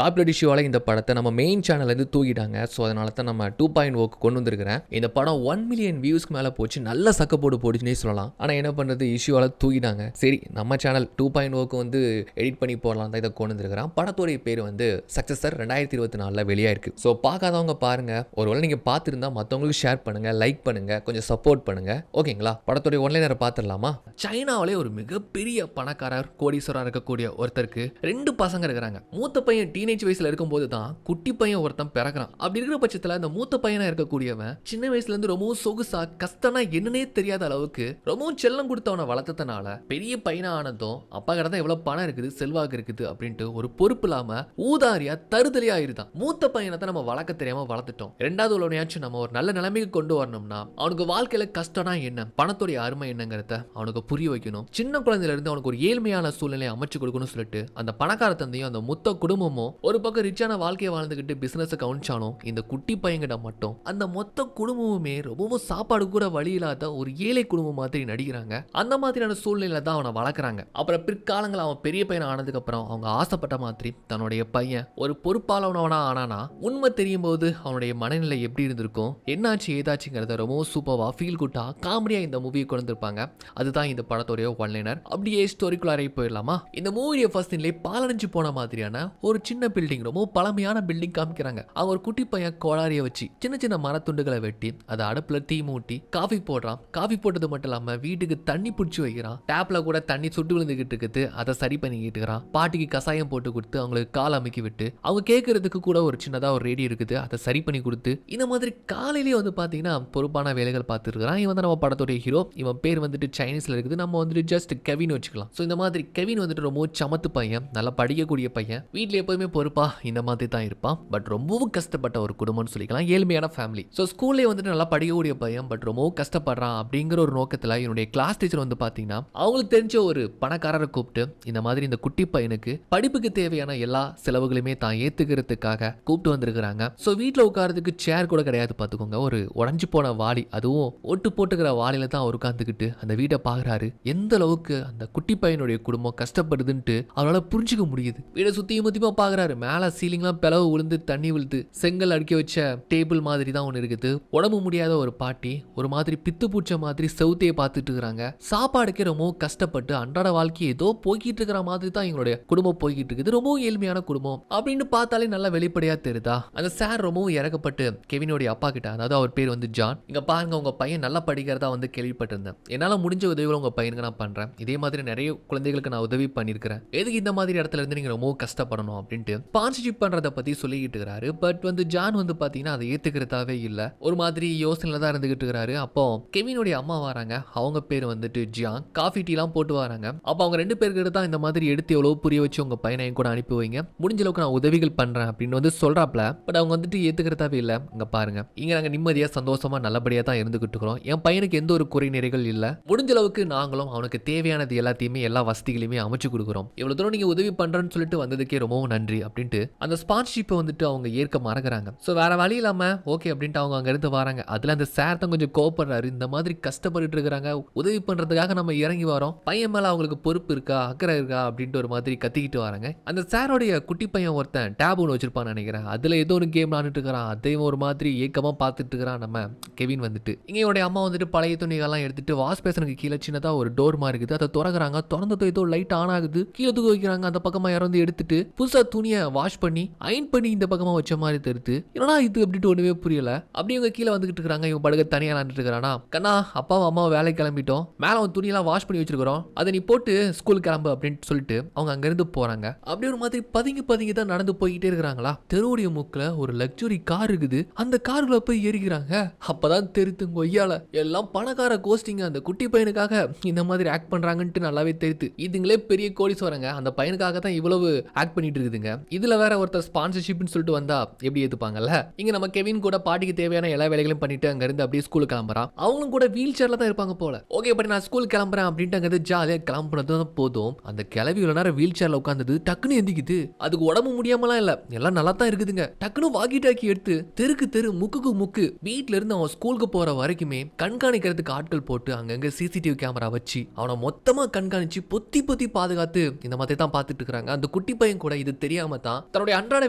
Copyright இஷ்யூவால இந்த படத்தை நம்ம மெயின் சேனல்ல இருந்து தூக்கிட்டாங்க. ஸோ அதனால தான் நம்ம 2.0க்கு கொண்டு வந்திருக்கிறேன். இந்த படம் 1 மில்லியன் வியூஸ்க்கு மேலே போச்சு, நல்ல சக்கப்போடு போடுச்சுன்னே சொல்லலாம். ஆனால் என்ன பண்ணுறது, இஷ்யூவால தூக்கிட்டாங்க. சரி, நம்ம சேனல் 2.0க்கு வந்து எடிட் பண்ணி போடலாம் தான் இதை கொண்டு வந்திருக்கிறேன். படத்தோடைய பேர் வந்து சக்சஸர் 2024 வெளியாயிருக்கு. ஸோ பார்க்காதவங்க பாருங்க. ஒருவேளை நீங்கள் பார்த்துருந்தா மற்றவங்களுக்கு ஷேர் பண்ணுங்க, லைக் பண்ணுங்க, கொஞ்சம் சப்போர்ட் பண்ணுங்க. ஓகேங்களா? படத்தோடைய ஒன்லைனரை பார்த்துடலாமா? சைனாவிலே ஒரு மிகப்பெரிய பணக்காரர் கோடீஸ்வரர் இருக்கக்கூடிய ஒருத்தருக்கு 2 பசங்க இருக்கிறாங்க. மூத்த பையன் டீனேஜ் வயசுல இருக்கும்போது தான் குட்டி பையன் ஒருத்தன் பிறக்கிறான். அப்படி இருக்கிற பட்சத்துல அந்த மூத்த பையனா இருக்கக்கூடியவன் சின்ன வயசுல இருந்து ரொம்பவும் சொகுசா கஷ்டம்னா என்னன்னே தெரியாத அளவுக்கு ரொம்பவும் செல்லம் கொடுத்தவனை வளர்த்ததுனால பெரிய பையனா ஆனதும் அப்பா கிட்ட தான் எவ்வளவு பணம் இருக்குது, செல்வாக்கு இருக்குது அப்படின்ட்டு ஒரு பொறுப்பு இல்லாம ஊதாரியா தருதலியா இருந்தான். மூத்த பையனை தான் நம்ம வளர்க்க தெரியாம வளர்த்துட்டோம். ரெண்டாவது உள்ளவனையாச்சும் நம்ம ஒரு நல்ல நிலைமைக்கு கொண்டு வரணும்னா அவனுக்கு வாழ்க்கையில கஷ்டம்னா என்ன, பணத்துடைய அருமை என்னங்கிறத அவனுக்கு புரிய வைக்கணும். சின்ன குழந்தையில இருந்து அவனுக்கு ஒரு ஏழ்மையான சூழ்நிலையை அமைச்சு கொடுக்கணும்னு சொல்லிட்டு அந்த பணக்கார தந்தையும் அந்த மொத்த குடும்பமும் ஒரு பக்கம் ரிச்சான வாழ்க்கையை வாழ்ந்துகிட்டு பிசினஸ் கவனிச்சாலும் இந்த குட்டி பையன்கிட்ட மட்டும் அந்த மொத்த குடும்பமுமே ரொம்பவும் சாப்பாடு கூட வழி இல்லாத ஒரு ஏழை குடும்பம் மாதிரி நடிக்கிறாங்க. அந்த மாதிரியான சூழ்நிலையில தான் அவனை வளர்க்குறாங்க. அப்புறம் பிற்காலங்கள் அவன் பெரிய பையன் ஆனதுக்கு அப்புறம் அவங்க ஆசைப்பட்ட மாதிரி தன்னுடைய பையன் ஒரு பொறுப்பாளவனா ஆனானா உண்மை தெரியும் போது அவனுடைய மனநிலை எப்படி இருந்திருக்கும், என்னாச்சு ஏதாச்சுங்கிறத ரொம்பவும் சூப்பரா ஃபீல் குட்டா காமெடியா இந்த மூவியை கொண்டு வந்திருப்பாங்க. அதுதான் இந்த படத்தோடைய ஒன்லைனர். அப்படியே ஸ்டோரிக்குள்ளாரே போயிடலாமா? இந்த மூவியை ஃபர்ஸ்ட் சீன்ல பாலடைஞ்சு போன மாதிரியான ஒரு சின்ன பில்டிங், ரொம்ப பழமையான பில்டிங் காமிக்கிறாங்க. அவங்க ஒரு குட்டி பையன் கோளாரிய வச்சு சின்ன சின்ன மரத்துண்டுகளை வெட்டி அதை அடுப்புல தீ மூட்டி காஃபி போடுறான். காஃபி போட்டது மட்டும் இல்லாம வீட்டுக்கு தண்ணி பிடிச்சி வைக்கிறான். டேப்ல கூட தண்ணி சுட்டு விழுந்துகிட்டு இருக்குது, அதை சரி பண்ணிக்கிட்டு இருக்கிறான். பாட்டிக்கு கசாயம் போட்டு கொடுத்து அவங்களுக்கு கால் அமைக்கி விட்டு அவங்க கேட்கறதுக்கு கூட ஒரு சின்னதா ஒரு ரேடியோ இருக்குது, அதை சரி பண்ணி கொடுத்து இந்த மாதிரி காலையிலேயே வந்து பாத்தீங்கன்னா பொறுப்பான வேலைகள் பார்த்துட்டு இருக்கிறான். இவன் தான் நம்ம படத்தோட ஹீரோ. இவன் பேர் வந்துட்டு சைனீஸ்ல இருக்குது, நம்ம வந்துட்டு ஜஸ்ட் கெவின் வச்சுக்கலாம். ஸோ இந்த மாதிரி கெவின் வந்துட்டு ரொம்ப சமத்து பையன், நல்லா படிக்கக்கூடிய பையன், வீட்டில் எப்போதுமே பொறுப்பா இந்த மாதிரி தான் இருப்பான். பட் ரொம்பவும் கஷ்டப்பட்ட ஒரு குடும்பம்னு சொல்லிக்கலாம், ஏழ்மையான ஃபேமிலி. ஸோ ஸ்கூல்லே வந்துட்டு நல்லா படிக்கக்கூடிய பையன், பட் ரொம்பவும் கஷ்டப்படுறான். அப்படிங்கிற ஒரு நோக்கத்தில் என்னுடைய கிளாஸ் டீச்சர் வந்து பார்த்தீங்கன்னா அவங்களுக்கு தெரிஞ்ச ஒரு பணக்காரரை கூப்பிட்டு இந்த மாதிரி இந்த குட்டி பையனுக்கு படிப்புக்கு தேவையான எல்லா செலவுகளுமே தான் ஏத்துக்கிறதுக்காக கூப்பிட்டு வந்திருக்கிறாங்க. ஸோ வீட்டில் உட்காரதுக்கு சேர் கூட கிடையாது பார்த்துக்கோங்க. ஒரு உடஞ்சு போன வாளி, அதுவும் ஒட்டு போட்டுக்கிற வாளியில தான் அவர் உட்காந்துக்கிட்டு அந்த வீட்டை பார்க்குறாரு. எந்த அளவுக்கு அந்த குட்டி பையனுடைய குடும்பம் கஷ்டப்படுதுன்ட்டு அவரால் புரிஞ்சுக்க முடியுது. வீடை சுத்தியும் முத்தியமா பாக்குறாரு. மேல சீலிங்லாம் பிளவு விழுந்து தண்ணி விழுது, செங்கல் அடுக்கி வச்ச டேபிள் மாதிரி தான் ஒன்று இருக்குது. உடம்பு முடியாத ஒரு பாட்டி ஒரு மாதிரி பித்து பூச்ச மாதிரி செவுத்தையை பார்த்துட்டு இருக்கிறாங்க. சாப்பாடுக்கே ரொம்ப கஷ்டப்பட்டு அன்றாட வாழ்க்கை ஏதோ போய்கிட்டு இருக்கிற மாதிரி தான் எங்களுடைய குடும்பம் போய்கிட்டு இருக்குது. ரொம்பவும் ஏழ்மையான குடும்பம் அப்படின்னு பார்த்தாலே நல்லா வெளிப்படையா தெரியுதா. அந்த சார் ரொம்பவும் இறக்கப்பட்டு கெவினோடைய அப்பா கிட்ட, அதாவது அவர் பேர் வந்து ஜான், இங்க பாருங்க உங்க பையன் நல்லா படிக்கிறதா வந்து கேள்விப்பட்டிருந்தேன். என்னால முடிஞ்ச உதவிகளை உங்க பையனுக்கு நான் பண்றேன். இதே மாதிரி நிறைய குழந்தைகளுக்கு நான் உதவி பண்ணியிருக்கிறேன். எதுக்கு இந்த மாதிரி இடத்துல இருந்து நீங்க ரொம்ப கஷ்டப்படணும் அப்படின்ட்டு ஸ்பான்சர்ஷிப் பண்றதை பத்தி சொல்லிக்கிட்டு இருக்கிறாரு. பட் வந்து ஜான் வந்து பாத்தீங்கன்னா அதை ஏத்துக்கிறதாவே இல்ல, ஒரு மாதிரி யோசனையில தான் இருந்துகிட்டு இருக்கிறாரு. அப்போ கெவினுடைய அம்மா வராங்க, அவங்க பேர் வந்துட்டு ஜியாங். காஃபி டீ எல்லாம் போட்டு வராங்க. அப்போ அவங்க 2 பேருக்கு தான் இந்த மாதிரி எடுத்து எவ்வளவு புரிய வச்சு உங்க பையனை கூட அனுப்பி வைங்க, முடிஞ்ச அளவுக்கு நான் உதவிகள் பண்றேன் அப்படின்னு வந்து சொல்றாப்ல. பட் அவங்க வந்துட்டு ஏத்துக்கிறதாவே இல்ல. இங்க பாருங்க, இங்க நாங்க நிம்மதியா சந்தோஷமா நல்லபடியா தான் இருந்துகிட்டு இருக்கிறோம். என் பையனுக்கு எந்த ஒரு குறை நிறைகள் இல்ல, முடிஞ்ச அளவுக்கு நாங்களும் அவனுக்கு தேவையானது எல்லாத்தையுமே எல்லா வசதிகளையுமே அமைச்சு கொடுக்குறோம். இவ்வளவு தூரம் நீங்க உதவி பண்றேன்னு சொல்லிட்டு வந்ததுக்கே ரொம்பவும் நன்றி அப்படின்ட்டு அந்த ஸ்பான்சர்ஷிப்பை வந்துட்டு அவங்க ஏற்க மறக்கிறாங்க. ஸோ வேற வழி இல்லாம ஓகே அப்படின்ட்டு அவங்க அங்க இருந்து வராங்க. அதுல அந்த சார் தான் கொஞ்சம் கோவப்படுறாரு. இந்த மாதிரி கஷ்டப்பட்டு இருக்கிறாங்க, உதவி பண்றதுக்காக நம்ம இறங்கி வரோம், பையன் மேல அவங்களுக்கு பொறுப்பு இருக்கா, அக்கறை இருக்கா அப்படின்ட்டு ஒரு மாதிரி கத்திக்கிட்டு வராங்க. அந்த சாரோடைய குட்டி பையன் ஒருத்தன் டேப் ஒன்று வச்சிருப்பான்னு நினைக்கிறேன். அதுல ஏதோ ஒரு கேம் விளாண்டுட்டு இருக்கிறான். அதையும் ஒரு மாதிரி ஏக்கமா பார்த்துட்டு இருக்கிறான் நம்ம கெவின் வந்துட்டு. இங்க என்னுடைய அம்மா வந்துட்டு பழைய துணிகள்லாம் எடுத்துட்டு வாஷ் பேசனுக்கு கீழே சின்னதா ஒரு டோர் மாதிரி இருக்குது, அதை திறக்கிறாங்க. திறந்தது ஏதோ லைட் ஆன் ஆகுது, கீழே தூக்கி வைக்கிறாங்க. அந்த பக்கமா இறந்து எடுத்துட்டு புதுசா துணியை வாஷ் பண்ணி அயன் பண்ணி இந்த பக்கமா வச்ச மாதிரி தெரியுது. என்னடா இது அப்படின்ட்டு ஒண்ணுமே புரியல. அப்படி இவங்க கீழே வந்துகிட்டு இருக்காங்க. இவங்க படுக்க தனியா விளாண்டுட்டு இருக்கிறானா, கண்ணா அப்பாவும் அம்மாவும் வேலை கிளம்பிட்டோம், மேல அவன் துணியெல்லாம் வாஷ் பண்ணி வச்சிருக்கிறோம், அதை நீ போட்டு ஸ்கூல் கிளம்பு அப்படின்னு சொல்லிட்டு அவங்க அங்க இருந்து போறாங்க. அப்படி ஒரு மாதிரி பதுங்கி பதுங்கி தான் நடந்து போய்கிட்டே இருக்கிறாங்களா. தெருவுடைய முக்குல ஒரு லக்ஸுரி கார் இருக்குது. அந்த காருக்குள்ள போய் ஏறிக்கிறாங்க. அப்பதான் தெரியுது கொய்யால எல்லாம் பணக்கார கோஸ்டிங்க அந்த குட்டி பையனுக்காக இந்த மாதிரி ஆக்ட் பண்றாங்கன்ட்டு நல்லாவே தெரியுது. இதுங்களே பெரிய கோடீஸ்வரங்க, அந்த பையனுக்காக தான் இவ்வளவு ஆக்ட் பண்ணிட்டு இருக்குதுங்க. இதுல வேற ஒருத்தர் ஸ்பான்சர்ஷிப்னு சொல்லிட்டு வந்தா எப்படி ஏத்துப்பாங்கல்ல. இங்க நம்ம கெவின் கூட பாட்டிக்கு தேவையான எல்லா வேலைகளையும் பண்ணிட்டு அங்க இருந்து அப்படியே ஸ்கூலுக்கு கிளம்புறான். அவங்களும் கூட வீல் சேர்ல தான் இருப்பாங்க போல. ஓகே பட் நான் ஸ்கூல் கிளம்புறேன் அப்படின்ட்டு அங்க ஜாலியா கிளம்புனது போதும். அந்த கிளவி இவ்வளவு நேரம் வீல் சேர்ல உட்கார்ந்தது டக்குன்னு எந்திக்குது. அதுக்கு உடம்பு முடியாமலாம் இல்ல, எல்லாம் நல்லா தான் இருக்குதுங்க. டக்குன்னு வாக்கி டாக்கி எடுத்து தெருக்கு தெரு முக்குக்கு முக்கு வீட்ல இருந்து அவன் ஸ்கூலுக்கு போற வரைக்குமே கண்காணிக்கிறதுக்கு ஆட்கள் போட்டு அங்கங்க சிசிடிவி கேமரா வச்சு அவனை மொத்தமா கண்காணிச்சு பொத்தி பொத்தி பாதுகாத்து இந்த மாதிரி தான் பார்த்துட்டு இருக்காங்க. அந்த குட்டி பையன் கூட இது தெரியாம தெரியாம தான் தன்னுடைய அன்றாட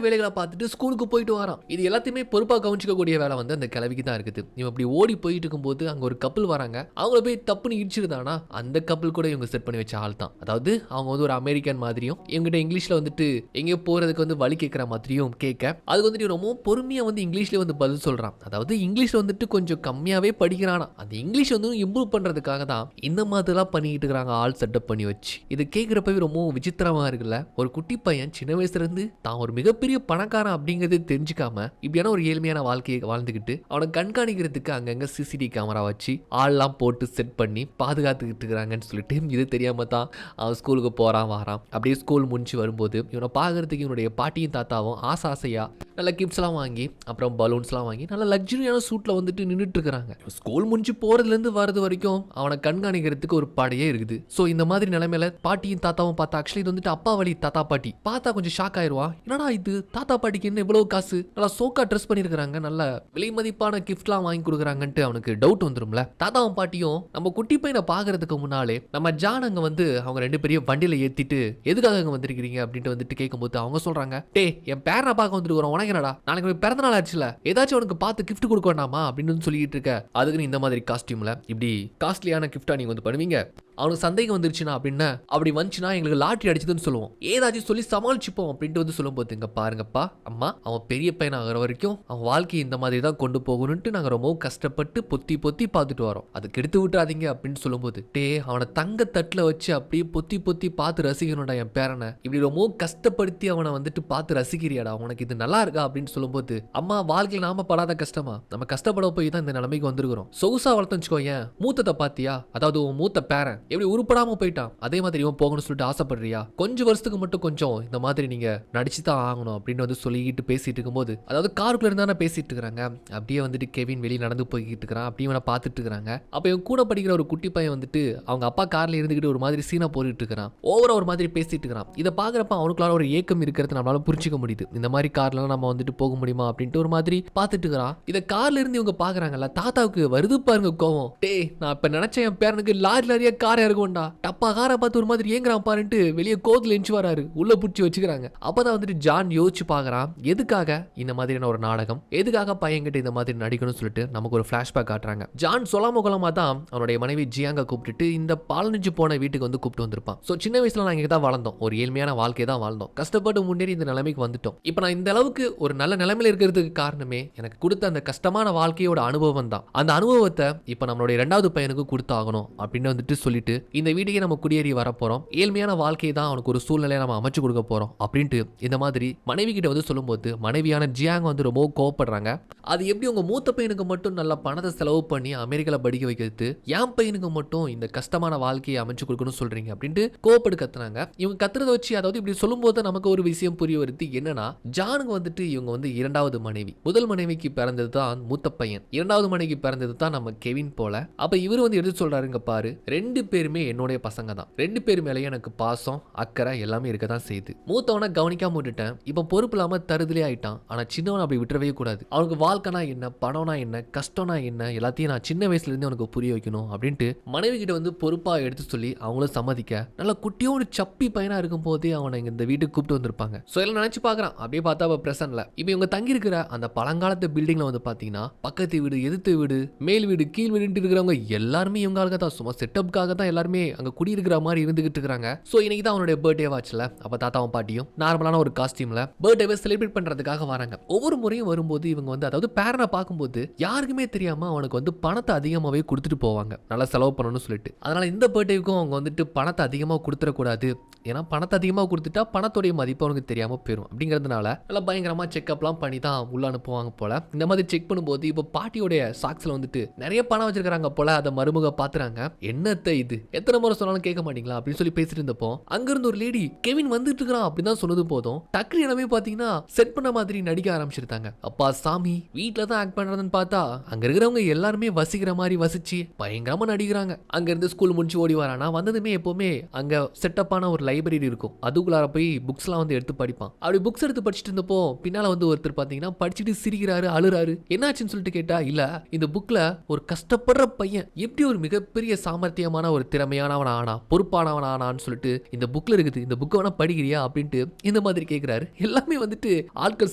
வேலைகளை பார்த்துட்டு ஸ்கூலுக்கு போயிட்டு வரான். இது எல்லாத்தையுமே பொறுப்பா கவனிச்சுக்க கூடிய வேலை வந்து அந்த கிழவிக்கு தான் இருக்குது. இவன் இப்படி ஓடி போயிட்டு இருக்கும்போது அங்க ஒரு கப்பல் வராங்க. அவங்கள போய் தப்புன்னு இடிச்சிருந்தானா அந்த கப்பல் கூட இவங்க செட் பண்ணி வச்ச ஆள் தான். அதாவது அவங்க வந்து ஒரு அமெரிக்கன் மாதிரியும் இவங்கிட்ட இங்கிலீஷ்ல வந்துட்டு எங்கேயோ போறதுக்கு வந்து வழி கேட்கற மாதிரியும் கேட்க அதுக்கு வந்துட்டு ரொம்ப பொறுமையா வந்து இங்கிலீஷ்ல வந்து பதில் சொல்றான். அதாவது இங்கிலீஷ்ல வந்துட்டு கொஞ்சம் கம்மியாவே படிக்கிறானா. அந்த இங்கிலீஷ் வந்து இம்ப்ரூவ் பண்றதுக்காக தான் இந்த மாதிரிலாம் பண்ணிட்டு இருக்காங்க ஆள் செட்டப் பண்ணி வச்சு. இது கேட்கிறப்பவே ரொம்ப விசித்திரமா இருக்குல்ல. ஒரு குட்டி பையன் சின்ன வயசுல இருந்து தான் ஒரு மிகப்பெரிய பணக்காரன் அப்படிங்கறது தெரிஞ்சுக்காம இப்படியான ஒரு ஏழ்மையான வாழ்க்கையை வாழ்ந்துகிட்டு அவனை கண்காணிக்கிறதுக்கு அங்கங்க சிசிடிவி கேமரா வச்சு ஆள்லாம் போட்டு செட் பண்ணி பாதுகாத்துக்கிட்டு இருக்கிறாங்கன்னு சொல்லிட்டு இது தெரியாம தான் அவன் ஸ்கூலுக்கு போறான் வாரான். அப்படியே ஸ்கூல் முடிச்சு வரும்போது இவனை பார்க்கறதுக்கு இவனுடைய பாட்டியும் தாத்தாவும் ஆசையா நல்ல கிஃப்ட்ஸ் எல்லாம் வாங்கி அப்புறம் பலூன்ஸ் எல்லாம் வாங்கி நல்ல லக்ஸரியான சூட்ல வந்துட்டு நின்றுட்டு இருக்கிறாங்க. ஸ்கூல் முடிஞ்சு போறதுல இருந்து வரது வரைக்கும் அவனை கண்காணிக்கிறதுக்கு ஒரு படையே இருக்குது. சோ இந்த மாதிரி நிலைமையில பாட்டியும் தாத்தாவும் பார்த்தா ஆக்சுவலி இது வந்துட்டு அப்பா வழி தாத்தா பாட்டி பார்த்தா கொஞ்சம் ஷாக் ஆயிருவான். என்னடா இது தாத்தா பாட்டிக்கு என்ன இவ்வளவு காசு, நல்லா சோக்கா ட்ரெஸ் பண்ணிருக்காங்க, நல்ல விலை மதிப்பான கிஃப்ட்லாம் வாங்கி கொடுக்குறாங்கன்ட்டு அவனுக்கு டவுட் வந்துரும்ல. தாத்தாவும் பாட்டியும் நம்ம குட்டி பையனை பாக்குறதுக்கு முன்னாலே நம்ம ஜான் அங்க வந்து அவங்க ரெண்டு பேரையும் வண்டியில ஏத்திட்டு எதுக்காக அங்க வந்திருக்கீங்க அப்படின்ட்டு வந்துட்டு கேட்கும்போது அவங்க சொல்றாங்க, டே என் பேரனை பார்க்க வந்துருக்கிறோம், உனக்கு என்னடா நாளைக்கு பிறந்த நாள் ஆச்சுல, ஏதாச்சும் உனக்கு பார்த்து கிஃப்ட் கொடுக்க வேண்டாமா அப்படின்னு சொல்லிட்டு இருக்க. அதுக்கு நீ இந்த மாதிரி காஸ்டியூம்ல இப்படி காஸ்ட்லியான கிஃப்டா நீங்க வந்து பண்ணுவீங்க, அவனுக்கு சந்தேகம் வந்துருச்சுன்னா அப்படின்னா அப்படி வந்துச்சுன்னா எங்களுக்கு லாட்டரி அடிச்சதுன்னு சொல்லுவோம், ஏதாச்சும் சொல்லி சமாளிச்சுப்போம் அப்படின்ட்டு வந்து சொல்லும் போது இங்க பாருங்கப்பா அம்மா அவன் பெரிய பையன் ஆகிற வரைக்கும் அவன் வாழ்க்கையை இந்த மாதிரி தான் கொண்டு போகணும்ட்டு நாங்க ரொம்ப கஷ்டப்பட்டு பொத்தி பொத்தி பார்த்துட்டு வரோம், அதுக்கு எடுத்து விட்டுறாதீங்க அப்படின்னு சொல்லும்போது டே அவனை தங்க தட்டுல வச்சு அப்படியே பொத்தி பொத்தி பார்த்து ரசிக்கணும்டா என் பேரனை, இப்படி ரொம்ப கஷ்டப்படுத்தி அவனை வந்துட்டு பார்த்து ரசிக்கிறியாடா, உனக்கு இது நல்லா இருக்கா அப்படின்னு சொல்லும்போது அம்மா வாழ்க்கையில் நாம படாத கஷ்டமா, நம்ம கஷ்டப்பட போய் தான் இந்த நிலைமைக்கு வந்திருக்கிறோம், சொகுசா வளர்த்து வச்சுக்கோ, ஏன் மூத்தத்தை பாத்தியா, அதாவது உன் மூத்த பேரன் எப்படி உருப்படாம போயிட்டான், அதே மாதிரி இவன் போகணும்னு சொல்லிட்டு ஆசைப்படுறியா, கொஞ்சம் வருஷத்துக்கு மட்டும் கொஞ்சம் இந்த மாதிரி நீங்க நடிச்சுதான் ஆகணும் அப்படின்னு வந்து சொல்லிட்டு பேசிட்டு இருக்கும்போது, அதாவது காருக்குள்ள இருந்தானே பேசிட்டு இருக்காங்க. அப்படியே வந்துட்டு கெவின் வெளியே நடந்து போய்கிட்டு இருக்கிறான். அப்படியே இவனை பார்த்துட்டு இருக்காங்க. அப்ப இவன் கூட படிக்கிற ஒரு குட்டி பையன் வந்துட்டு அவங்க அப்பா கார்ல இருந்துகிட்டு ஒரு மாதிரி சீனா போட்டுட்டு இருக்கிறான், ஓவரா ஒரு மாதிரி பேசிட்டு இருக்கிறான். இதை பாக்குறப்ப அவனுக்குள்ள ஒரு ஏக்கம் இருக்கிறது நம்மளால புரிஞ்சுக்க முடியுது. இந்த மாதிரி கார்ல நம்ம வந்துட்டு போக முடியுமா அப்படின்ட்டு ஒரு மாதிரி பார்த்துட்டு இருக்கிறான். இதை கார்ல இருந்து இவங்க பாக்குறாங்கல்ல, தாத்தாவுக்கு வருது பாருங்க கோவம், டே நான் இப்ப நினைச்சேன் என் பேரனுக்கு லாரியா கார் இருக்கும்டா, டப்பா காரை பார்த்து ஒரு மாதிரி ஏங்குறான் பாருன்ட்டு வெளியே கோத்துல எஞ்சி வராரு, உள்ள புடிச்சு வச்சுக்கிறாங்க. அப்பதான் வந்துட்டு ஜான் யோசிச்சு பாக்குறான், எதுக்காக இந்த மாதிரியான ஒரு நாடகம், எதுக்காக பையன்கிட்ட இந்த மாதிரி நடிக்கணும்னு சொல்லிட்டு நமக்கு ஒரு பிளாஷ்பேக் காட்டுறாங்க. ஜான் சொல்லாம கொள்ளாம தான் அவனுடைய மனைவி ஜியாங்க கூப்பிட்டுட்டு இந்த பாலனிஞ்சு போன வீட்டுக்கு வந்து கூப்பிட்டு வந்திருப்பான். சோ சின்ன வயசுல நான் இங்க தான் வளர்ந்தோம், ஒரு ஏழ்மையான வாழ்க்கை தான் வாழ்ந்தோம், கஷ்டப்பட்டு முன்னேறி இந்த நிலைமைக்கு வந்துட்டோம். இப்ப நான் இந்த அளவுக்கு ஒரு நல்ல நிலைமையில இருக்கிறதுக்கு காரணமே எனக்கு கொடுத்த அந்த கஷ்டமான வாழ்க்கையோட அனுபவம் தான். அந்த அனுபவத்தை இப்ப நம்மளுடைய இரண்டாவது பையனுக்கு கொடுத்தாகணும் அப்படின்னு வந்துட்டு சொல்லிட்டு இந்த வீட்டுக்கே நம்ம குடியேறி வரப்போறோம், ஏழ்மையான வாழ்க்கையை தான் அவனுக்கு ஒரு சூழ்நிலையை நம்ம அமைச்சு கொடுக்க போறோம் அப்படின்ட்டு இந்த மாதிரி மனைவி கிட்ட வந்து சொல்லும்போது மனைவியான ஜியாங் வந்து ரொம்ப கோவப்படுறாங்க. அது எப்படி உங்க மூத்த பையனுக்கு மட்டும் நல்ல பணத்தை செலவு பண்ணி அமெரிக்கால படிக்க வைக்கிறது, என் பையனுக்கு மட்டும் இந்த கஷ்டமான வாழ்க்கையை அமைச்சு கொடுக்கணும்னு சொல்றீங்க அப்படின்ட்டு கோவப்பட்டு கத்துனாங்க. இவங்க கத்துறதை வச்சு அதாவது இப்படி சொல்லும்போது நமக்கு ஒரு விஷயம் புரிய வருது, என்னன்னா ஜானுக்கு வந்துட்டு இவங்க வந்து இரண்டாவது மனைவி, முதல் மனைவிக்கு பிறந்தது தான் மூத்த பையன், இரண்டாவது மனைவிக்கு பிறந்தது தான் நம்ம கெவின் போல. அப்ப இவர் வந்து எடுத்து சொல்றாருங்க பாரு, ரெண்டு பேருமே என்னுடைய பசங்க தான், ரெண்டு பேர் மேலேயும் எனக்கு பாசம் அக்கறை எல்லாமே இருக்க தான் செய்யுது, மூத்தவனை கவனிக்காம விட்டுட்டேன், இப்ப பொறுப்பு இல்லாம தருதலே ஆயிட்டான், ஆனா சின்னவனை அப்படி விட்டுறவே கூடாது, அவனுக்கு வாழ்க்கைனா என்ன, பணம்னா என்ன, கஷ்டம்னா என்ன, எல்லாத்தையும் நான் சின்ன வயசுல இருந்து அவனுக்கு புரிய வைக்கணும் அப்படின்ட்டு மனைவி கிட்ட வந்து பொறுப்பா எடுத்து சொல்லி அவங்களும் சம்மதிக்க, நல்ல குட்டியோட சப்பி பையனா இருக்கும் போதே அவனை இந்த வீட்டுக்கு கூப்பிட்டு வந்திருப்பாங்க. சோ எல்லாம் நினைச்சு பாக்குறான், அப்படியே பார்த்தா அவ பிரசன்ட்ல இப்ப இவங்க தங்கி இருக்கிற அந்த பழங்காலத்து பில்டிங்ல வந்து பாத்தீங்கன்னா பக்கத்து வீடு எதிர்த்து வீடு மேல் வீடு கீழ் வீடு இருக்கிறவங்க எல்லாருமே இவங்க தான் சும்மா செட்டப்காக தான் எல்லாருமே அங்க குடியிருக்கிற மாதிரி இருந்துகிட்டு இருக்காங்க. சோ இன்னைக்கு தான் அவனுடைய பர்த்டே வாட்ச்ல அப்ப தாத்தாவும் பாட்டியும் நார்மலான ஒரு காஸ்டியூம்ல பர்த்டேவை செலிப்ரேட் பண்றதுக்காக வராங்க. ஒவ்வொரு முறையும் வரும்போது இவங்க வந்து அதாவது பேரனை பார்க்கும்போது யாருக்குமே தெரியாம அவனுக்கு வந்து பணத்தை அதிகமாவே கொடுத்துட்டு போவாங்க, நல்லா செலவு பண்ணணும்னு சொல்லிட்டு. அதனால இந்த பர்த்டேக்கும் அவங்க வந்துட்டு பணத்தை அதிகமா கொடுத்துடக்கூடாது, ஏன்னா பணத்தை அதிகமாக கொடுத்துட்டா பணத்துடைய மதிப்பு அவனுக்கு தெரியாம போயிடும் அப்படிங்கிறதுனால நல்லா பயங்கரமா செக்அப்லாம் பண்ணி தான் உள்ள அனுப்புவாங்க போல. இந்த மாதிரி செக் பண்ணும்போது இப்போ பாட்டியோடைய சாக்ஸ்ல வந்துட்டு நிறைய பணம் வச்சிருக்காங்க போல. அதை மருமக பாத்துறாங்க, என்னத்த இது எத்தனை முறை சொன்னாலும் கேட்க மாட்டீங்களா அப்படின்னு சொல்லி பேசிட்டு இருந்தப்போ அங்கிருந்து ஒரு லேடி கெவின் வந்துட்டு இருக்கிறான் அப்படின்னு தான் சொன்னது போதும் டக்குனு இடமே பாத்தீங்கன்னா செட் பண்ண மாதிரி நடிக்க ஆரம்பிச்சிருந்தாங்க. அப்பா சாமி வீட்டில் தான் ஆக்ட் பண்றதுன்னு பார்த்தா அங்க இருக்கிறவங்க எல்லாருமே வசிக்கிற மாதிரி வசிச்சு பயங்கரமா நடிக்கிறாங்க. அங்க இருந்து ஸ்கூல் முடிச்சு ஓடி வரானா வந்ததுமே எப்பவுமே அங்க செட்டப்பான ஒரு லைப்ரரி இருக்கும். அதுக்குள்ளார போய் புக்ஸ்லாம் வந்து எடுத்து படிப்பான். அப்படி புக்ஸ் எடுத்து படிச்சுட்டு இருந்தப்போ பின்னால வந்து ஒருத்தர் பாத்தீங்கன்னா படிச்சுட்டு சிரிக்கிறாரு, அழுறாரு. என்னாச்சுன்னு சொல்லிட்டு கேட்டா, இல்ல இந்த புக்ல ஒரு கஷ்டப்படுற பையன் எப்படி ஒரு மிகப்பெரிய சாமர்த்தியமான ஒரு திறமையானவன் ஆனா, பொறுப்பானவன் ஆனான்னு சொல்லிட்டு இந்த புக்ல இருக்குது, இந்த புக்கை வேணா படிக்கிறியா அப்படின்ட்டு இந்த மாதிரி கேட்கிறாரு. எல்லாமே வந்துட்டு ஆட்கள்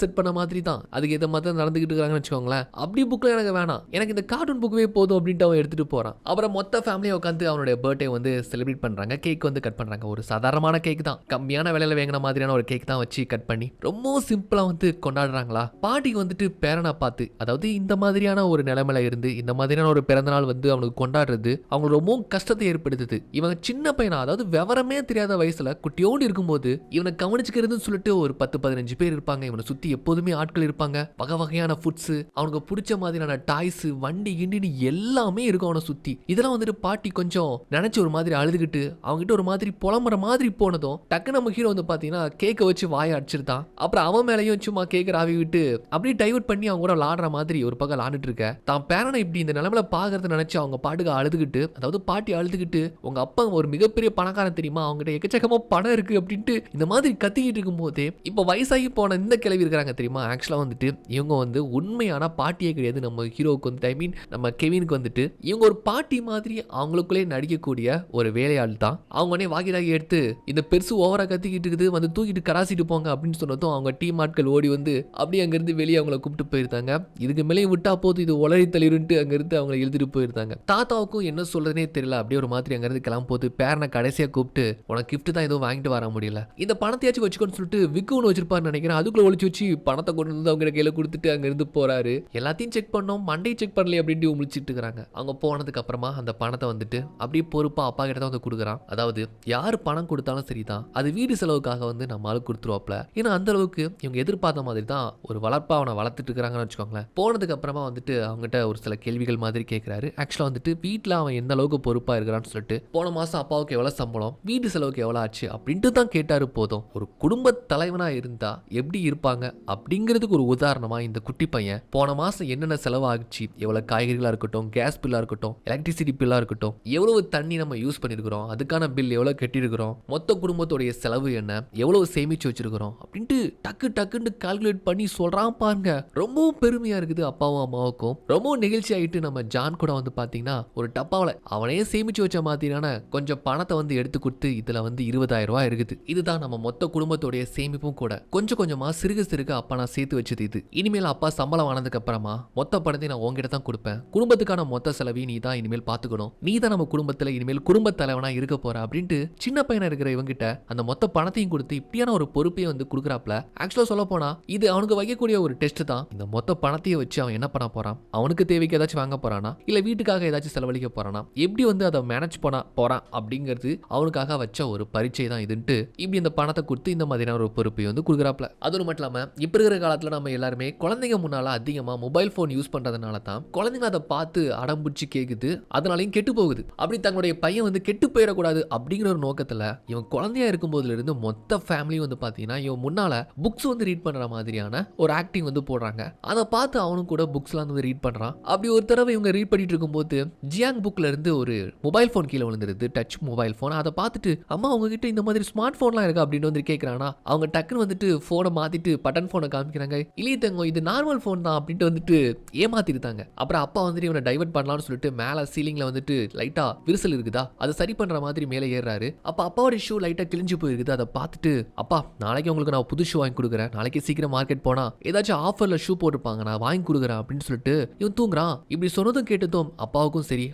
செட் பண்ண மாதிரி தான், அதுக்கு எதை மாதிரி நடந்துகிட்டு இருக்காங்கன்னு வச்சுக்கோங்களேன். அப்படி புக்ல எனக்கு வேணாம், எனக்கு இந்த கார்ட்டூன் புக்கவே போதும் அப்படின்ட்டு அவன் எடுத்துட்டு போறான். அப்புறம் மொத்த ஃபேமிலியை உட்காந்து அவனுடைய பர்த்டே வந்து செலிப்ரேட் பண்றாங்க. கேக் வந்து கட் பண்றாங்க. ஒரு சாதாரணமான கேக் தான், கம்மியான விலையில வாங்கின மாதிரியான ஒரு கேக் தான் வச்சு கட் பண்ணி ரொம்ப சிம்பிளா வந்து கொண்டாடுறாங்களா. பாட்டிக்கு வந்துட்டு பேரனை பார்த்து, அதாவது இந்த மாதிரியான ஒரு நிலைமையில இருந்து இந்த மாதிரியான ஒரு பிறந்த நாள் வந்து அவனுக்கு கொண்டாடுறது அவங்களுக்கு ரொம்ப கஷ்டத்தை ஏற்படுத்துது. இவங்க சின்ன பையனா, அதாவது விவரமே தெரியாத வயசுல குட்டியோடு இருக்கும்போது இவனை கவனிச்சுக்கிறதுன்னு சொல்லிட்டு ஒரு 10-15 பேர் இருப்பாங்க. இவனை சுத்தி எப்போதுமே ஆட்கள் இருப்பாங்க. வகை வகையான ஃபுட்ஸ், அவனுக்கு பிடிச்ச மாதிரியான டாய்ஸ், வண்டி கிண்டின்னு எல்லாமே இருக்கும் அவனை சுத்தி. இதெல்லாம் வந்துட்டு பாட்டி கொஞ்சம் நினைச்சு ஒரு மாதிரி அழுதுகிட்டு அவங்ககிட்ட ஒரு மாதிரி புலம்புற மாதிரி போனதும் டக்கு நம்ம ஹீரோ வந்து பாத்தீங்கன்னா கேக்கை வச்சு வாயை அடிச்சிருந்தான். அப்புறம் அவன் மேலேயும் சும்மா கேக்க ராவி விட்டு அப்படியே டைவர்ட் பண்ணி அவங்க கூட விளாடுற மாதிரி ஒரு பக்கம் விளாண்டுட்டு இருக்க. தான் பேரனை இப்படி இந்த நிலைமையில பாக்குறத நினைச்சு அவங்க பாட்டுக்கு அழுதுகிட்டு, அதாவது பாட்டி அழுதுகிட்டு, உங்க அப்பா ஒரு மிகப்பெரிய பணக்காரன் தெரியுமா, அவங்ககிட்ட எக்கச்சக்கமா பணம் இருக்கு அப்படின்ட்டு இந்த மாதிரி கத்திக்கிட்டு இருக்கும் போதே இப்ப வயசாகி போன இந்த கிளவி இருக்கிறாங்க தெரியுமா, ஆக்சுவலா வந்துட்டு இவங்க வந்து உண்மையான பாட்டியே கிடையாது. நம்ம ஹீரோவுக்கு வந்து ஐ மீன் நம்ம கெவினுக்கு வந்துட்டு இவங்க ஒரு பாட்டி மாதிரி அவங்களுக்குள்ளே நடிக்கக்கூடிய ஒரு வேலையாள் தான். அவங்க உடனே வாக்கிடாகி எடுத்து இந்த பெருசு ஓவரா கத்திக்கிட்டு இருக்குது, வந்து தூக்கிட்டு கராசிட்டு போங்க அப்படின்னு சொன்னதும் அவங்க டீம் ஆட்கள் ஓடி வந்து அப்படியே அங்கிருந்து வெளியே அவங்கள கூப்பிட்டு போயிருந்தாங்க. இதுக்கு மேலே விட்டா போது இது உளறி தள்ளிருன்ட்டு அங்கிருந்து அவங்களை எழுதிட்டு போயிருந்தாங்க. தாத்தாவுக்கும் என்ன சொல்றதுனே தெரியல. அப்படியே ஒரு மாதிரி அங்கிருந்து கிளம்ப போது பேரனை கடைசியா கூப்பிட்டு, உனக்கு கிஃப்ட் தான் எதுவும் வாங்கிட்டு வர முடியல, இந்த பணத்தையாச்சும் வச்சுக்கோன்னு சொல்லிட்டு விக்குன்னு வச்சிருப்பாருன்னு நினைக்கிறேன். அதுக்குள்ள ஒழிச்சு வச்சு பணத்தை கொண்டு வந்து அவங்க கையில கொடுத்துட்டு அங்கிருந்து போறாரு. எல்லாத்தையும் செக் பண்ணோம், மண்டே செக் பண்ணல அப்படின்ட்டு முழிச்சிட்டு இருக்காங்க. அவங்க போனதுக்கு அப்புறமா அந்த பணத்தை வந்துட்டு அப்படியே பொறுப்பா அப்பா கிட்ட தான் வந்து கொடுக்குறான். அதாவது யார் பணம் கொடுத்தாலும் சரிதான், அது வீடு செலவுக்காக வந்து நம்ம ஆளு கொடுத்துருவாப்ல. ஏன்னா அந்த அளவுக்கு இவங்க எதிர்பார்த்த மாதிரி தான் ஒரு வளர்ப்பா அவனை வளர்த்துட்டு இருக்காங்கன்னு வச்சுக்கோங்களேன். போனதுக்கு அப்புறமா வந்துட்டு அவங்ககிட்ட ஒரு சில கேள்விகள் மாதிரி கேட்கிறாரு. ஆக்சுவலா வந்துட்டு வீட்டுல அவன் எந்த அளவுக்கு பொறுப்பா இருக்கிறான்னு சொல்லிட்டு, போன மாசம் அப்பாவுக்கு எவ்வளவு சம்பளம், வீட்டு செலவுக்கு எவ்வளவு ஆச்சு அப்படின்ட்டு தான் கேட்டாரு. போதும், ஒரு குடும்ப தலைவனா இருந்தா எப்படி இருப்பாங்க அப்படிங்கிறதுக்கு ஒரு உதாரணமா இந்த குட்டி பையன் போன மாசம் என்னென்ன செலவாச்சு, எவ்வளவு காய்கறிகளா இருக்கட்டும், கேஸ் பில்லா இருக்கட்டும், எலக்ட்ரிசிட்டி பில்லா இருக்கட்டும், எவ்வளவு தண்ணி நம்ம யூஸ் பண்ணிருக்கிறோம், அதுக்கான பில் எவ்வளவு கட்டிருக்கிறோம், மொத்த குடும்பத்துடைய செலவு என்ன, எவ்வளவு சேமிச்சு வச்சிருக்கிறோம் அப்படின்ட்டு டக்கு டக்குன்னு கால்குலேட் பண்ணி சொல்றான் பாருங்க. ரொம்பவும் பெருமையா இருக்குது அப்பாவும் அம்மாவுக்கும். ரொம்பவும் நெகிழ்ச்சி ஆயிட்டு நம்ம ஜான் கூட வந்து பாத்தீங்கன்னா ஒரு டப்பாவில அவனே சேமிச்சு வச்ச மாதிரியான கொஞ்சம் பணத்தை வந்து எடுத்து கொடுத்து, இதுல வந்து 20,000 ரூபாய் இருக்குது, இதுதான் நம்ம மொத்த குடும்பத்துடைய சேமிப்பும் கூட. கொஞ்சம் கொஞ்சமா சிறுக சிறுக அப்பா நான் சேர்த்து வச்சது இது. இனிமேல் அப்பா சம்பளம் ஆனதுக்கு அப்புறமா மொத்த பணத்தை நான் உங்ககிட்ட தான் கொடுப்பேன், குடும்பத்துக்கான மொத்த செலவை நீ தான் இனிமேல் பாத்துக்கணும், நீ தான் நம்ம குடும்பத்துல இனிமேல் குடும்ப தலைவனா இருக்க போற அப்படின்ட்டு சின்ன பையனா இருக்கிற இவங்கிட்ட அந்த மொத்த பணத்தையும் கொடுத்து இப்படியான ஒரு பொறுப்பையும் வந்து கொடுக்குறாப்ல. ஆக்சுவலா சொல்ல போனா இது அவனுக்கு வைக்கக்கூடிய ஒரு டெஸ்ட் தான். இந்த மொத்த பணத்தையே வச்சு அவன் என்ன பண்ண போறான், அவனுக்கு தேவைக்கு ஏதாச்சும் வாங்க போறானா, இல்ல வீட்டுக்காக ஏதாச்சும் செலவழிக்க போறானா, எப்படி வந்து அதை மேனேஜ் பண்ண போறான் அப்படிங்கிறது அவனுக்காக வச்ச ஒரு பரீட்சை தான் இதுன்ட்டு இப்படி இந்த பணத்தை கொடுத்து இந்த மாதிரியான ஒரு பொறுப்பை வந்து கொடுக்குறாப்ல. அது மட்டும் இல்லாம இப்ப இருக்கிற காலத்துல நம்ம எல்லாருமே குழந்தைங்க முன்னால அதிகமா மொபைல் போன் யூஸ் பண்றதுனால தான் குழந்தைங்க அதை பார்த்து அடம்பிடிச்சு கேக்குது, அதனாலையும் கெட்டு போகுது. அப்படி தங்களுடைய பையன் வந்து கெட்டு போயிடக்கூடாது அப்படிங்கிற ஒரு நோக்கத்துல இவன் குழந்தையா இருக்கும் போதுல இருந்து மொத்த ஃபேமிலி வந்து பாத்தீங்கன்னா இவன் முன்னால புக்ஸ் வந்து ரீட் பண்ற மாதிரியான ஒரு ஆக்டிங் வந்து போடுறாங்க. அதை பார்த்து அவனும் கூட புக்ஸ்லாம் வந்து ரீட் பண்றான். அப்படி ஒரு தடவை இவங்க ரீட் பண்ணிட்டு இருக்கும்போது ஜியாங் புக்ல இருந்து ஒரு மொபைல் போன் கீழே விழுந்துருது, டச் மொபைல் போன். அதை பார்த்துட்டு அம்மா உங்ககிட்ட இந்த மாதிரி ஸ்மார்ட் போன்லாம் இருக்கா அப்படின்னு வந்து கேட்கறானா. அவங்க டக்குன்னு வந்துட்டு போனை மாத்திட்டு பட்டன் போனை காமிக்கிறாங்க. இல்லையே தங்க இது நார்மல் போன் தான் அப்படின்ட்டு வந்துட்டு ஏமாத்திருந்தாங்க. அப்புறம் அப்பா வந்துட்டு இவனை டைவர்ட் பண்ணலாம்னு சொல்லிட்டு மேல சீலிங்ல வந்துட்டு லைட்டா விரிசல் இருக்குதா அதை சரி பண்ற மாதிரி மேலே ஏறாரு. அப்ப அப்பாவோட ஷூ லைட்டா கிழிஞ்சு போயிருக்குது. அதை பார்த்துட்டு அப்பா நாளைக்கு உங்களுக்கு நான் புது ஷூ வாங்கி கொடுக்குறேன், நாளைக்கு சீக்கிரம் மார்க்கெட் போனா ஏதாச்சும் ஆஃபர்ல ஷூ போட்டுருப்பாங்க, நான் வாங்கி கொடுக்குறேன் அப்படின்னு சொல்லிட்டு இவன் தூங்குறான். இப்படி சொன்னதும் கேட்டதும் அப்பாவுக்கும் சரி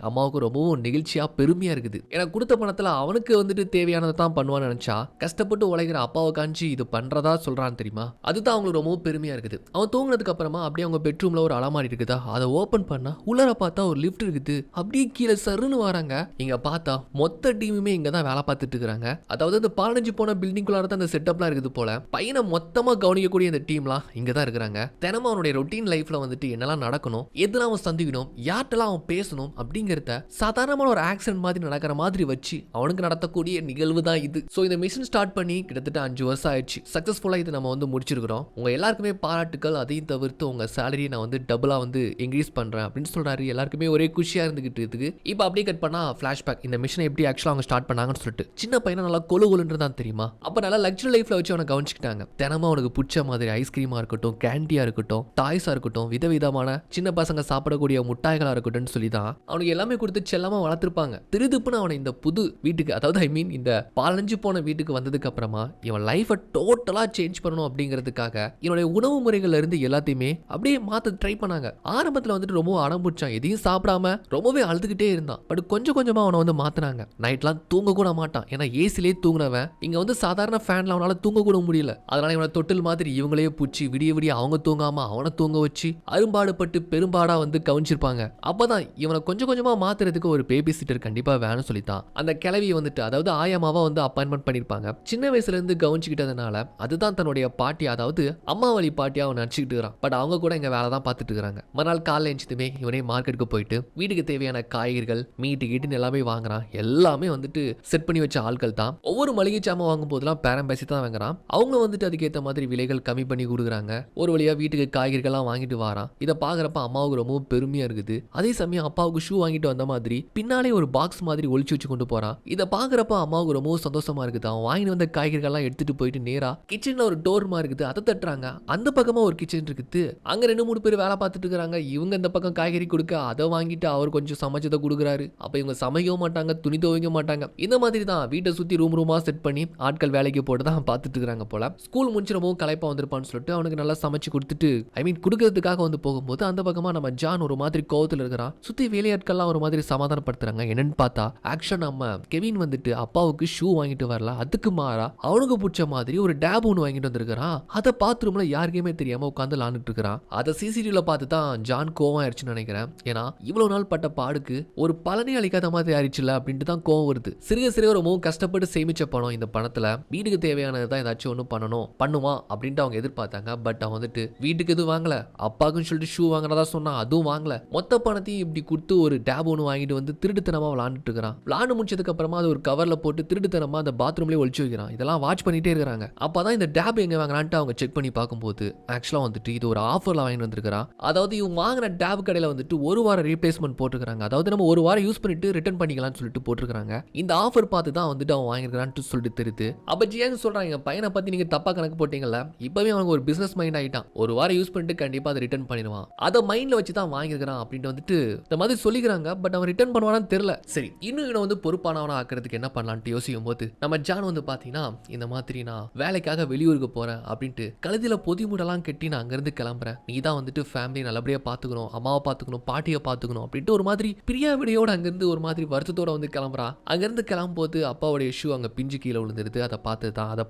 அம்மாவுக்கும் ரொம்பவும் நெகிழ்ச்சியா பெருமையா இருக்குது. ஏன்னா கொடுத்த பணத்துல அவனுக்கு வந்துட்டு தேவையானதை தான் பண்ணுவான்னு நினைச்சா கஷ்டப்பட்டு உழைக்கிற அப்பாவை காஞ்சி இது பண்றதா சொல்றான் தெரியுமா, அதுதான் அவங்களுக்கு ரொம்பவும் பெருமையா இருக்குது. அவன் தூங்குனதுக்கு அப்புறமா அப்படியே அவங்க பெட்ரூம்ல ஒரு அலமாரி இருக்குதா, அதை ஓபன் பண்ணா உள்ளர பார்த்தா ஒரு லிஃப்ட் இருக்குது. அப்படியே கீழே சருன்னு வராங்க. இங்க பார்த்தா மொத்த டீமுமே இங்க தான் வேலை பார்த்துட்டு இருக்காங்க. அதாவது இந்த 15 போன பில்டிங்குள்ளார தான் இந்த செட்டப்லாம் இருக்குது போல. பையனை மொத்தமா கவனிக்கக்கூடிய இந்த டீம்லாம் இங்க தான் இருக்கிறாங்க. தினமும் அவனுடைய ரொட்டீன் லைஃப்ல வந்துட்டு என்னெல்லாம் நடக்கணும், எதெல்லாம் அவன் சந்திக்கணும், யார்ட்டெல்லாம் அவன் பேசணும் அப்படிங்கிறத சாதாரணமான ஒரு ஆக்சிடென்ட் மாதிரி நடக்கிற மாதிரி வச்சு அவனுக்கு நடத்தக்கூடிய நிகழ்வு தான் இது. ஸோ இந்த மிஷன் ஸ்டார்ட் பண்ணி கிட்டத்தட்ட 5 வருஷம் ஆயிடுச்சு. சக்சஸ்ஃபுல்லா இது நம்ம வந்து முடிச்சிருக்கிறோம். உங்க எல்லாருக்குமே பாராட்டுக்கள். அதையும் தவிர்த்து உங்க சேலரி நான் வந்து டபுளா வந்து இன்க்ரீஸ் பண்றேன் அப்படின்னு சொல்றாரு. எல்லாருக்குமே ஒரே குஷியா இருந்துகிட்டு இருக்கு. இப்போ அப்படியே கட் பண்ணா ஃபிளாஷ்பேக். இந்த மிஷனை எப்படி ஆக்சுவலா அவங்க ஸ்டார்ட் பண்ணாங்கன்னு சொல்லிட்டு சின்ன பையனா நல்லா கொலு கொலுன்னு தான் தெரியுமா. அப்ப நல்லா லக்ஸரி லைஃப்ல வச்சு அவனை கவனிச்சுக்கிட்டாங்க. தினமும் அவனுக்கு பிடிச்ச மாதிரி ஐஸ்கிரீமா இருக்கட்டும், கேண்டியா இருக்கட்டும், டாய்ஸா இருக்கட்டும், விதவிதமான சின்ன பசங்க சாப்பிடக்கூடிய முட்டாய்களா இருக்கட்டும் சொல்லி தான் அவனுக்கு எல்லாமே கொடுத்து செல்லமா வளர்த்திருப்பாங்க. திருதுப்புன்னு அவனை இந்த புது வீட்டுக்கு, அதாவது ஐ மீன் இந்த பாலஞ்சு போன வீட்டுக்கு வந்ததுக்கு அப்புறமா இவன் லைஃபை டோட்டலா சேஞ்ச் பண்ணணும் அப்படிங்கிறதுக்காக இவனுடைய உணவு முறைகள்ல இருந்து எல்லாத்தையுமே அப்படியே மாத்த ட்ரை பண்ணாங்க. ஆரம்பத்துல வந்துட்டு ரொம்ப அடம்பிடிச்சான், எதையும் சாப்பிடாம ரொம்பவே அழுதுகிட்டே இருந்தான். பட் கொஞ்சம் கொஞ்சமா அவனை வந்து மாத்தினாங்க. நைட்லாம் தூங்க கூட மாட்டான், ஏன்னா ஏசிலே தூங்குனவன் இங்க வந்து சாதாரண ஃபேன்ல அவனால தூங்க கூட முடியல. அதனால இவனை தொட்டில் மாதிரி இவங்களே பூச்சி விடிய விடிய அவங்க தூங்காம அவனை தூங்க வச்சு அரும்பாடுபட்டு பெரும்பாடா வந்து கவனிச்சிருப்பாங்க. அப்பதான் இவனை கொஞ்சம் கொஞ்சமா மாத்துறதுக்கு ஒரு பேபி சிட்டர் கண்டிப்பா வேணும்னு சொல்லித்தான் அந்த கிளவி வந்துட்டு, அதாவது ஆயமாவா வந்து அப்பாயின்மெண்ட் பண்ணிருப்பாங்க. சின்ன வயசுல இருந்து கவனிச்சுக்கிட்டதுனால அதுதான் தன்னுடைய பாட்டி, அதாவது அம்மா வழி பாட்டியா அவன் நினைச்சுக்கிட்டு இருக்கிறான். பட் அவங்க கூட இங்க வேலை தான் பார்த்துட்டு இருக்காங்க. மறுநாள் காலைல எழுந்ததுமே இவனே மார்க்கெட்டுக்கு போயிட்டு வீட்டுக்கு தேவையான காய்கறிகள், மீட்டு கீட்டுன்னு எல்லாமே வாங்குறான். எல்லாமே வந்துட்டு செட் பண்ணி வச்ச ஆட்கள் தான். ஒவ்வொரு மளிகை சாமான் வாங்கும் போதெல்லாம் பேரம் பேசி தான் வாங்குறான். அவங்க வந்துட்டு அதுக்கேற்ற மாதிரி விலைகள் கம்மி பண்ணி கொடுக்குறாங்க. ஒரு வழியா வீட்டுக்கு காய்கறிகள்லாம் வாங்கிட்டு வரான். இதை பாக்குறப்ப அம்மாவுக்கு ரொம்பவும் பெருமையா இருக்குது. அதே சமயம் அப்பாவுக்கு ஷூ வாங்கிட்டு வந்த மாதிரி பின்னாலே ஒரு பாக்ஸ் மாதிரி ஒளிச்சு வச்சு கொண்டு போறான். இதை பாக்குறப்ப அம்மாவுக்கு ரொம்பவும் சந்தோஷமா இருக்குது. அவன் வாங்கி வந்த காய்கறிகள்லாம் எடுத்துட்டு போயிட்டு நேரா கிச்சன்ல ஒரு டோர் மாதிரி இருக்குது, அதை தட்டுறாங்க. அந்த பக்கமா ஒரு கிச்சன் இருக்குது. அங்க 2-3 பேர் வேலை பார்த்துட்டு இருக்காங்க. இவங்க இந்த பக்கம் காய்கறி கொடுக்க அதை வாங்கிட்டு அவர் கொஞ்சம் சமைச்சதை கொடுக்குறாரு. அப்ப இவங்க சமைக்கவும் மாட்டாங்க, துணி துவைக்க மாட்டாங்க. இந்த மாதிரி தான் வீட்டை சுத்தி ரூம் ரூமா செட் பண்ணி ஆட்கள் வேலைக்கு போட்டு தான் பார்த்துட்டு இருக்காங்க போல. ஸ்கூல் முடிச்சிடவும் களைப்பா வந்திருப்பான்னு சொல்லிட்டு அவனுக்கு நல்லா சமைச்சு கொடுத்துட்டு ஐ மீன் கொடுக்கறதுக்காக வந்து போகும்போது அந்த பக்கமா நம்ம ஜான் ஒரு மாதிரி கோவத்தில் இருக்கிறான். சுத்தி வேலையாட்கள்லாம் ஒரு மாதிரி சமாதானப்படுத்துறாங்க. என்னன்னு பார்த்தா ஆக்ஷன் நம்ம கெவின் வந்துட்டு அப்பாவுக்கு ஷூ வாங்கிட்டு வரல, அதுக்கு மாறா அவனுக்கு பிடிச்ச மாதிரி ஒரு டேப் ஒன்று வாங்கிட்டு வந்திருக்கிறான். அதை பாத்ரூம்ல யாருக்குமே தெரியாம உட்காந்து விளாண்டுட்டு இருக்கிறான். அதை சிசிடிவில பார்த்து தான் ஜான் கோவம் ஆயிடுச்சுன்னு நினைக்கிறேன். ஏன்னா இவ்வளவு நாள் பட்ட பாடுக்கு ஒரு பலனே அளிக்காத மாதிரி ஆயிடுச்சுல அப்படின்ட்டு தான் கோவம் வருது. சிறுக சிறுக ரொம்பவும் கஷ்டப்பட்டு சேமிச்ச பணம், இந்த பணத்துல வீட்டுக்கு தேவையானது தான் ஏதாச்சும் ஒன்று பண்ணணும் பண்ணுவான் அப்படின்ட்டு அவங்க எதிர்பார்த்தாங்க. பட் அவன் வந்துட்டு வீட்டுக்கு எதுவும் வாங்கல, அப்பாக்குன்னு சொல்லிட்டு ஷூ வாங்கினதா சொன்னா அதுவும் வாங்கல. மொத்த பணத்தையும் இப்படி கொடுத்து ஒரு டேப் ஒன்று வாங்கிட்டு வந்து திருடுத்தனமா விளாண்டுட்டு இருக்கிறான். விளாண்டு முடிச்சதுக்கு அப்புறமா அது ஒரு கவர்ல போட்டு திருடுத்தனமா அந்த பாத்ரூம்லயே ஒழிச்சு வைக்கிறான். இதெல்லாம் வாட்ச் பண்ணிட்டே இருக்காங்க. அப்பதான் இந்த டேப் எங்க வாங்கலான்ட்டு அவங்க செக் பண்ணி பார்க்கும்போது ஆக்சுவலா வந்துட்டு இது ஒரு ஆஃபர்ல வாங்கிட்டு வந்திருக்கிறான். அதாவது இவங்க வாங்கின டேப் கடையில வந்துட்டு ஒரு வாரம் ரீப்ளேஸ்மெண்ட் போட்டுருக்காங்க. அதாவது நம்ம ஒரு வாரம் யூஸ் பண்ணிட்டு ரிட்டர்ன் பண்ணிக்கலாம்னு சொல்லிட்டு போட்டுருக்காங்க. இந்த ஆஃபர் பார்த்து தான் வந்துட்டு அவன் வாங்கிருக்கான்னு சொல்லிட்டு தெரியுது. அப்ப ஜியாங்க சொல்றாங்க, பையனை பத்தி நீங்க தப்பா கணக்கு போட்டீங்கல்ல, இப்பவே அவனுக்கு ஒரு பிசினஸ் மைண்ட் ஆயிட்டான். ஒரு வாரம் யூஸ் பண்ணிட்டு கண்டிப்பா அதை ரிட்டர்ன் பண்ணிடுவான். அதை மைண்ட்ல வச்சு தான் வாங்கிருக்கான் அப்படின்ட்டு வந்துட்டு இந்த மாதிரி சொல்லிக்கிறாங்க. பட் அவன் ரிட்டர்ன் பண்ணுவானான்னு தெரியல. சரி, இன்னும் இவனை வந்து பொறுப்பானவனா ஆக்கிறதுக்கு என்ன பண்ணலான்ட்டு யோசிக்கும் போது நம்ம ஜான் வந்து பாத்தீங்கன்னா இந்த மாதிரி நான் வேலைக்காக வெளியூருக்கு போறேன் அப்படின்ட்டு கழுதியில பொதி மூடெல்லாம் கட்டி நான் அங்கிருந்து கிளம்புறேன். நீ தான் வந்துட்டு ஃபேமிலி நல்லபடியா பாத்துக்கணும், அம்மாவை பாத்துக்கணும், பாட்டியை பாத்துக்கணும் அப்படின்ட்டு ஒரு மாதிரி பிரியா விடையோட அங்கிருந்து ஒரு மாதிரி வருத்தத்தோட வந்து கிளம்புறான். அங்கிருந்து கிளம்பும் போது அப்பாவுடைய ஷூ அங்க பிஞ்சு கீழே விழுந்துருது. அதை